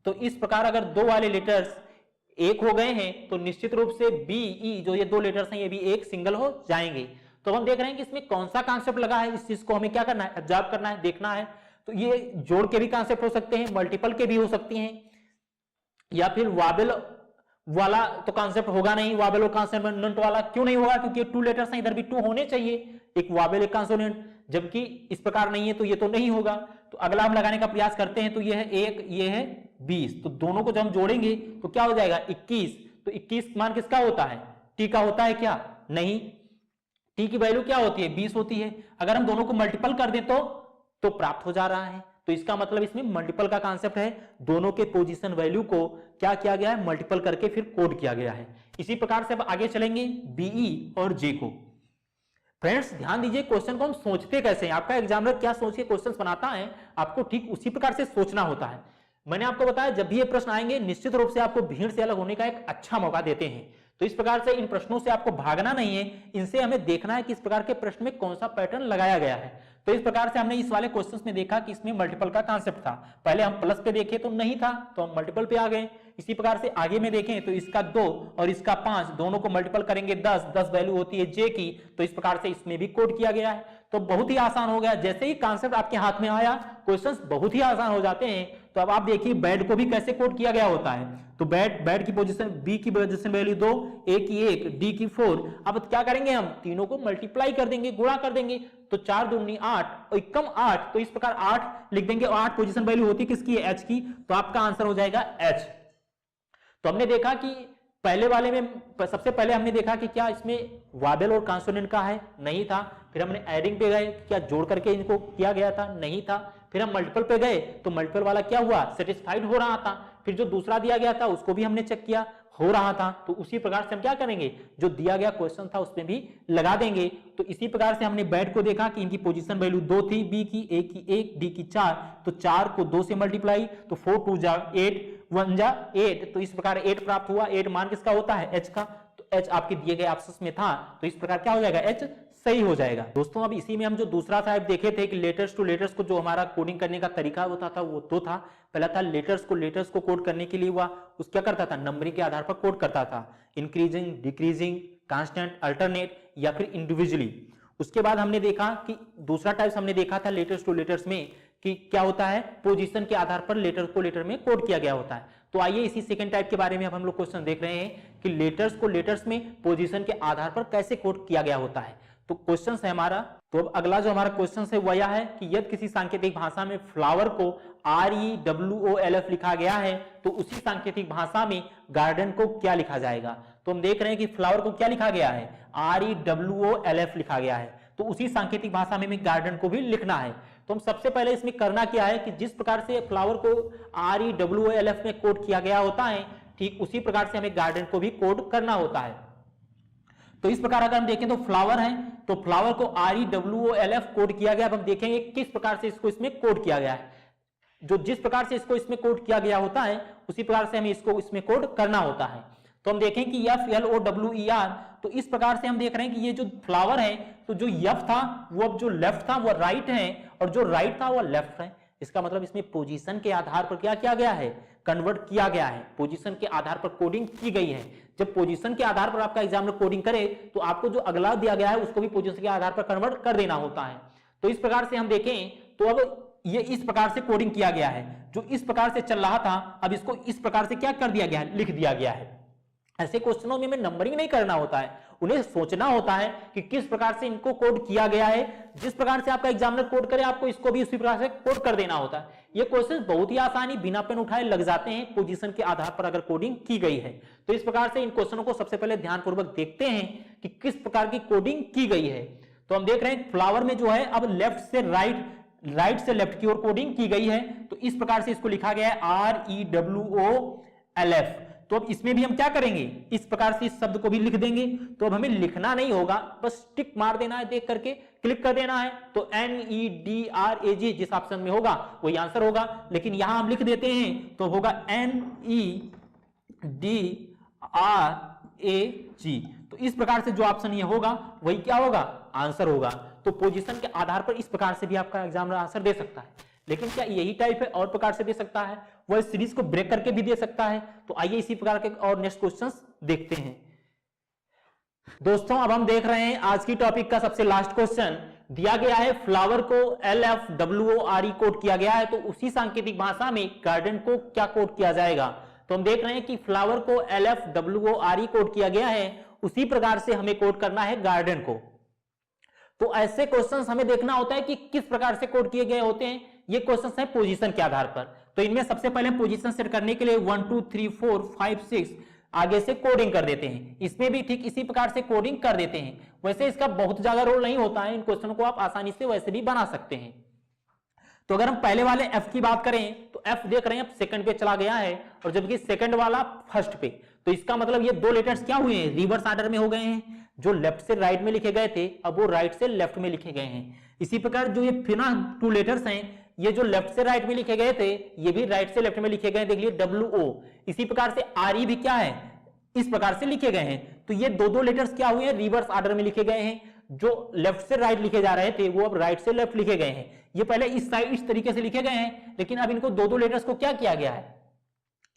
तो इस प्रकार अगर दो वाले लेटर्स एक हो गए हैं तो निश्चित रूप से बीई जो ये 2 लेटर्स हैं ये भी एक सिंगल हो जाएंगे। तो हम देख रहे हैं कि इसमें कौन सा कॉन्सेप्ट लगा है, इस चीज को हमें क्या करना है, ऑब्जर्व करना है, देखना है। तो ये जोड़ के भी कॉन्सेप्ट हो सकते हैं, मल्टीपल के भी हो सकती हैं, या फिर वावेल वाला तो कॉन्सेप्ट होगा नहीं। वावेल और कॉन्सोनेंट वाला क्यों नहीं होगा, क्योंकि 2 लेटर्स हैं, इधर भी 2 होने चाहिए, एक वावेल एक कॉन्सोनेंट। जबकि इस प्रकार नहीं है तो ये तो नहीं होगा। तो अगला हम लगाने का प्रयास करते हैं, तो ये है 1, ये है 20, तो दोनों को जब हम जोड़ेंगे तो क्या हो जाएगा 21। तो 21 मान किसका होता है, टी का होता है क्या, नहीं, टी की वैल्यू क्या होती है 20 होती है। अगर हम दोनों को मल्टीपल कर दें तो प्राप्त हो जा रहा है। तो इसका मतलब इसमें मल्टीपल का कांसेप्ट है, दोनों के पोजीशन वैल्यू को क्या किया गया है, मल्टीपल करके फिर कोड किया गया है। इसी प्रकार से अब आगे चलेंगे बीई और जे को। फ्रेंड्स ध्यान दीजिए क्वेश्चन को हम सोचते कैसे हैं, आपका एग्जामिनर क्या सोच के क्वेश्चन बनाता है, आपको ठीक उसी प्रकार से सोचना होता है। मैंने आपको बताया जब भी ये प्रश्न आएंगे निश्चित रूप से आपको भीड़ से अलग होने का एक अच्छा मौका देते हैं। तो इस प्रकार से इन प्रश्नों से आपको भागना नहीं है, इनसे हमें देखना है कि इस प्रकार के प्रश्न में कौन सा पैटर्न लगाया गया है। तो इस प्रकार से हमने इस वाले क्वेश्चंस में देखा कि इसमें मल्टीपल का कांसेप्ट था। पहले हम प्लस पे देखे तो नहीं था, तो हम मल्टीपल पे आ गए। इसी प्रकार से आगे में देखें तो इसका 2 और इसका 5 दोनों को मल्टीपल करेंगे 10 वैल्यू होती है जे की, तो इस प्रकार से इसमें भी कोड किया गया है। तो बहुत ही आसान हो गया, जैसे ही कांसेप्ट आपके हाथ में आया क्वेश्चंस बहुत ही आसान हो जाते हैं। तो अब आप देखिए बैड को भी कैसे कोड किया गया होता है। तो बैड की पोजीशन, बी की पोजीशन वैल्यू 2, ए की 1, डी की 4। अब क्या करेंगे हम तीनों को मल्टीप्लाई कर देंगे, गुणा कर देंगे, तो 4 दूनी 8 और एकम 8, तो इस प्रकार 8 लिख देंगे और 8 पोजीशन वैल्यू होती है किसकी है, एच की। तो आपका आंसर हो जाएगा एच। तो हमने देखा कि पहले वाले में सबसे पहले हमने देखा कि क्या इसमें वावेल और कॉन्सोनेंट का है, नहीं था। फिर हमने एडिंग पे गए, क्या जोड़ करके इनको किया गया था, नहीं था। फिर हम मल्टीपल पे गए तो मल्टीपल वाला क्या हुआ, सेटिस्फाइड हो रहा था। फिर जो दूसरा दिया गया था उसको भी हमने चेक किया, हो रहा था। तो उसी प्रकार से हम क्या करेंगे, जो दिया गया क्वेश्चन था उसमें भी लगा देंगे। तो इसी प्रकार से हमने बैड को देखा कि इनकी पोजीशन वैल्यू 2 थी, बी की, ए की 1, डी की 4, तो 4 को 2 से मल्टीप्लाई, तो 4 2 जा 8, 1 जा 8, तो इस प्रकार 8 प्राप्त हुआ। 8 मान किसका होता है, एच का। तो एच आपके दिए गए ऑप्शन में था, तो इस प्रकार क्या हो जाएगा, एच सही हो जाएगा। दोस्तों अब इसी में हम जो दूसरा टाइप देखे थे कि लेटर्स टू लेटर्स को जो हमारा कोडिंग करने का तरीका होता था वो तो था, पहला था लेटर्स को कोड करने के लिए हुआ उस क्या करता था, नंबरिंग के आधार पर कोड करता था, इंक्रीजिंग, डिक्रीजिंग, कांस्टेंट, अल्टरनेट या फिर इंडिविजुअली। उसके बाद हमने देखा कि दूसरा टाइप हमने देखा था लेटर्स टू लेटर्स में कि क्या होता है, पोजीशन के आधार पर लेटर को लेटर में कोड किया गया होता है। तो आइए इसी सेकंड टाइप के बारे में अब हम लोग क्वेश्चन देख रहे हैं कि लेटर्स को लेटर्स में पोजीशन के आधार पर कैसे कोड किया गया होता है। तो क्वेश्चन है हमारा, तो अब अगला जो हमारा क्वेश्चन है वह यह है कि यदि किसी सांकेतिक भाषा में फ्लावर को REWOLF लिखा गया है तो उसी सांकेतिक भाषा में गार्डन को क्या लिखा जाएगा। तो हम देख रहे हैं कि फ्लावर को क्या लिखा गया है, REWOLF लिखा गया है, तो उसी सांकेतिक भाषा में गार्डन को भी लिखना है। तो हम सबसे पहले इसमें करना क्या है कि जिस प्रकार से फ्लावर को REWOLF में कोड किया गया होता है ठीक उसी प्रकार से हमें गार्डन को भी कोड करना होता है। तो इस प्रकार अगर हम देखें तो फ्लावर है, तो फ्लावर को REWOLF कोड किया गया। अब हम देखेंगे किस प्रकार से इसको इसमें कोड किया गया है। जो जिस प्रकार से इसको इसमें कोड किया गया होता है उसी प्रकार से हमें इसको इसमें कोड करना होता है। तो हम देखें कि FLOWER, तो इस प्रकार से हम देख रहे हैं कि ये जो फ्लावर है, तो जो F था वो अब जो लेफ्ट था वो राइट है, और जो राइट था वो लेफ्ट है। इसका मतलब इसमें पोजीशन के आधार पर क्या किया गया है, कन्वर्ट किया गया है, पोजीशन के आधार पर कोडिंग की गई है। जब पोजीशन के आधार पर आपका एग्जामिनर कोडिंग करे तो आपको जो अगला दिया गया है उसको भी पोजीशन के आधार पर कन्वर्ट कर देना होता है। तो इस प्रकार से हम देखें तो अब ये इस प्रकार से कोडिंग किया गया है, जो इस प्रकार से चल रहा था अब इसको इस प्रकार से क्या कर दिया गया है, लिख दिया गया है। ऐसे क्वेश्चनों में हमें नंबरिंग नहीं करना होता है, उन्हें सोचना होता है कि किस प्रकार से इनको कोड किया गया है। जिस प्रकार से आपका एग्जामिनर कोड करे आपको इसको भी उसी प्रकार से कोड कर देना होता है। ये क्वेश्चन बहुत ही आसानी बिना पेन उठाए लग जाते हैं पोजीशन के आधार पर अगर कोडिंग की गई है। तो इस प्रकार से इन क्वेश्चनों को सबसे पहले ध्यानपूर्वक देखते हैं कि किस प्रकार की कोडिंग की गई है। तो हम देख रहे हैं फ्लावर में जो है अब लेफ्ट से राइट से लेफ्ट की ओर कोडिंग की गई है। तो इस प्रकार से इसको लिखा गया है REWOLF। तो अब इसमें भी हम क्या करेंगे, इस प्रकार से इस शब्द को भी लिख देंगे। तो अब हमें लिखना नहीं होगा, बस टिक मार देना है, देख करके क्लिक कर देना है। तो NEDRAG जिस ऑप्शन में होगा वही आंसर होगा, लेकिन यहां हम लिख देते हैं तो होगा NEDRAG। तो इस प्रकार से जो ऑप्शन ये होगा वही क्या होगा, आंसर होगा। तो पोजीशन के आधार पर इस प्रकार से भी आपका एग्जामिनर आंसर दे सकता है। लेकिन क्या यही टाइप है, और प्रकार से दे सकता है, वह इस सीरीज को ब्रेक करके भी दे सकता है। तो आइए इसी प्रकार के और नेक्स्ट क्वेश्चंस देखते हैं। दोस्तों अब हम देख रहे हैं आज की टॉपिक का सबसे लास्ट क्वेश्चन। दिया गया है फ्लावर को LFWORE कोड किया गया है, तो उसी सांकेतिक भाषा में गार्डन को क्या कोड किया जाएगा। तो हम देख रहे हैं कि फ्लावर को LFWORE कोड किया गया है, उसी प्रकार से हमें कोड करना है गार्डन को। तो ऐसे क्वेश्चंस हमें देखना होता है कि किस प्रकार से कोड किए गए होते हैं। ये क्वेश्चंस हैं पोजीशन के आधार पर। तो इनमें सबसे पहले पोजीशन सेट करने के लिए 1 2 3 4 5 6 आगे से कोडिंग कर देते हैं। इसमें भी ठीक इसी प्रकार से कोडिंग कर देते हैं। वैसे इसका बहुत ज्यादा रोल नहीं होता है, इन क्वेश्चनों को आप आसानी से वैसे भी बना सकते हैं। तो अगर हम पहले वाले F की बात करें तो F देख रहे हैं अब सेकंड पे चला गया है, और जबकि सेकंड वाला फर्स्ट पे। तो इसका मतलब ये दो लेटर्स क्या हुए हैं, रिवर्स ऑर्डर में हो गए हैं। जो लेफ्ट से राइट में लिखे गए थे अब वो राइट से लेफ्ट में लिखे गए हैं। इसी प्रकार जो ये फिर टू लेटर्स हैं, ये जो लेफ्ट से राइट में लिखे गए थे ये भी राइट से लेफ्ट में लिखे गए। देख लिए WO। इसी प्रकार से RE भी क्या है, इस प्रकार से लिखे गए हैं। तो ये दो लेटर्स क्या हुए हैं, रिवर्स ऑर्डर में लिखे गए हैं। जो लेफ्ट से राइट लिखे जा रहे थे वो अब राइट से लेफ्ट लिखे गए हैं। ये पहले इस साइड इस तरीके से लिखे गए हैं, लेकिन अब इनको दो लेटर्स को क्या किया गया है,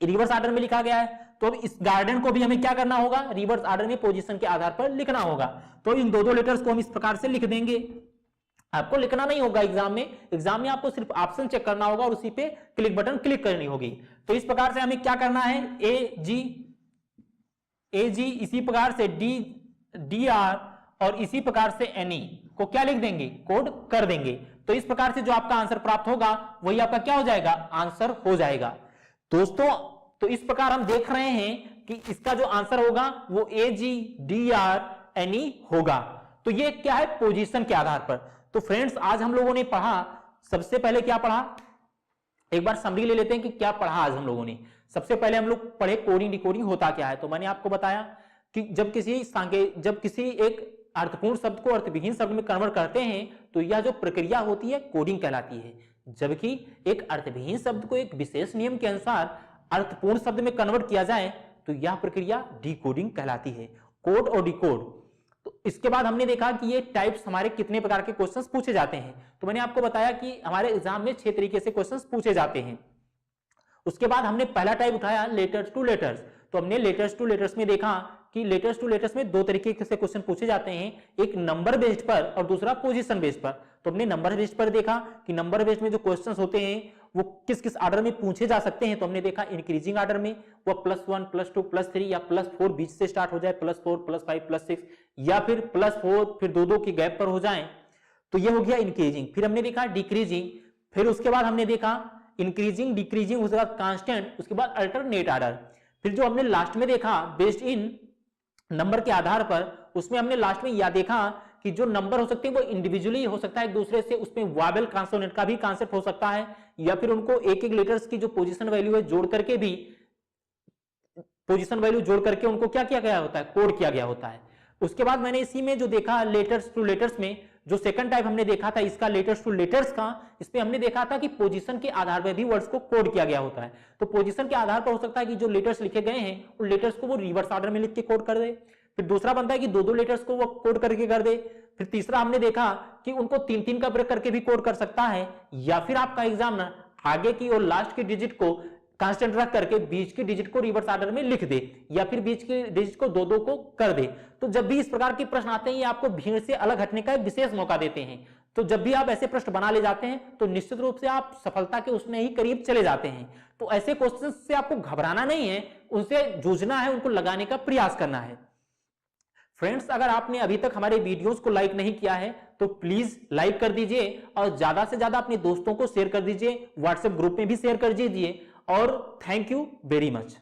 रिवर्स ऑर्डर में लिखा गया है। तो अब इस गार्डन को भी हमें क्या करना होगा, रिवर्स ऑर्डर में पोजीशन के आधार पर लिखना होगा। तो इन दो लेटर्स को हम इस प्रकार से लिख देंगे। आपको लिखना नहीं होगा एग्जाम में आपको सिर्फ ऑप्शन चेक करना होगा और उसी पे क्लिक बटन क्लिक करनी होगी। तो इस प्रकार से हमें क्या करना है, AG इसी प्रकार से DR और इसी प्रकार से NE को क्या लिख देंगे, कोड कर देंगे। तो इस प्रकार से जो आपका आंसर प्राप्त होगा वही आपका क्या हो जाएगा, आंसर हो जाएगा। दोस्तों तो इस प्रकार हम देख रहे हैं कि इसका जो आंसर होगा वो AGDRNE होगा। तो ये क्या है, पोजीशन के आधार पर। तो फ्रेंड्स आज हम लोगों ने पढ़ा, सबसे पहले क्या पढ़ा, एक बार समरी ले लेते हैं कि क्या पढ़ा आज हम लोगों ने। सबसे पहले हम लोग पढ़े कोडिंग डिकोडिंग होता क्या है। तो मैंने आपको बताया कि जब किसी एक अर्थपूर्ण शब्द को अर्थविहीन शब्द में कन्वर्ट करते हैं तो यह जो प्रक्रिया होती है कोडिंग कहलाती है। जबकि एक अर्थविहीन शब्द को एक विशेष नियम के अनुसार अर्थपूर्ण शब्द में कन्वर्ट किया जाए तो यह प्रक्रिया डिकोडिंग कहलाती है, कोड और डिकोड। तो इसके बाद हमने देखा कि ये टाइप्स हमारे कितने प्रकार के क्वेश्चंस पूछे जाते हैं। तो मैंने आपको बताया कि हमारे एग्जाम में 6 तरीके से क्वेश्चंस पूछे जाते हैं। उसके बाद हमने पहला टाइप उठाया लेटर्स टू लेटर्स। तो हमने लेटर्स टू लेटर्स में देखा कि लेटर्स टू लेटर्स में 2 तरीके से क्वेश्चन पूछे जाते हैं, एक नंबर बेस्ड पर और दूसरा पोजीशन बेस्ड पर। तो हमने नंबर बेस्ड पर देखा कि नंबर बेस्ड में जो क्वेश्चंस होते हैं वो किस किस ऑर्डर में पूछे जा सकते हैं। तो हमने देखा इंक्रीजिंग ऑर्डर में वो +1 +2 +3 या +4 बीच से स्टार्ट हो जाए, +4 +5 +6 या फिर +4 फिर 2 के गैप पर हो जाए। तो ये हो गया इंक्रीजिंग। फिर हमने देखा डिक्रीजिंग, फिर उसके बाद हमने देखा इंक्रीजिंग डिक्रीजिंग, उसके बाद कांस्टेंट, उसके बाद अल्टरनेट ऑर्डर। फिर जो हमने लास्ट में देखा बेस्ड इन नंबर के आधार पर, उसमें हमने लास्ट में यह देखा कि जो नंबर हो सकते हैं वो इंडिविजुअली हो सकता है एक दूसरे से, उसमें वोवेल कॉन्सोनेंट का भी कॉन्सेप्ट हो सकता है, या फिर उनको एक एक लेटर्स की जो पोजीशन वैल्यू है जोड़ करके भी पोजीशन वैल्यू जोड़ करके उनको क्या किया गया होता है, कोड किया गया होता है। उसके बाद मैंने इसी में जो देखा लेटर्स टू लेटर्स में, जो सेकंड टाइप हमने देखा था इसका लेटर्स टू लेटर्स का, इसमें हमने देखा था कि पोजीशन के आधार पर भी वर्ड्स को कोड किया गया होता है। तो पोजीशन के आधार पर हो सकता है कि जो लेटर्स लिखे गए हैं उन लेटर्स को वो रिवर्स ऑर्डर में लिख के कोड कर दे। फिर दूसरा बनता है कि दो दो लेटर्स को वो कोड करके कर दे। फिर तीसरा हमने देखा कि उनको तीन तीन का ब्रेक करके भी कोड कर सकता है, या फिर आपका एग्जामिनर आगे की और लास्ट की डिजिट को कांस्टेंट रख करके बीच की डिजिट को रिवर्स ऑर्डर में लिख दे, या फिर बीच की डिजिट को दो दो को कर दे। तो जब भी इस प्रकार के प्रश्न आते हैं ये आपको भीड़ से अलग हटने का एक विशेष मौका देते हैं। तो जब भी आप ऐसे प्रश्न बना ले जाते हैं तो निश्चित रूप से आप सफलता के उसमें ही करीब चले जाते हैं। तो ऐसे क्वेश्चन से आपको घबराना नहीं है, उनसे जूझना है, उनको लगाने का प्रयास करना है। फ्रेंड्स, अगर आपने अभी तक हमारे वीडियोस को लाइक नहीं किया है तो प्लीज लाइक कर दीजिए और ज्यादा से ज्यादा अपने दोस्तों को शेयर कर दीजिए, व्हाट्सएप ग्रुप में भी शेयर कर दीजिए। और थैंक यू वेरी मच।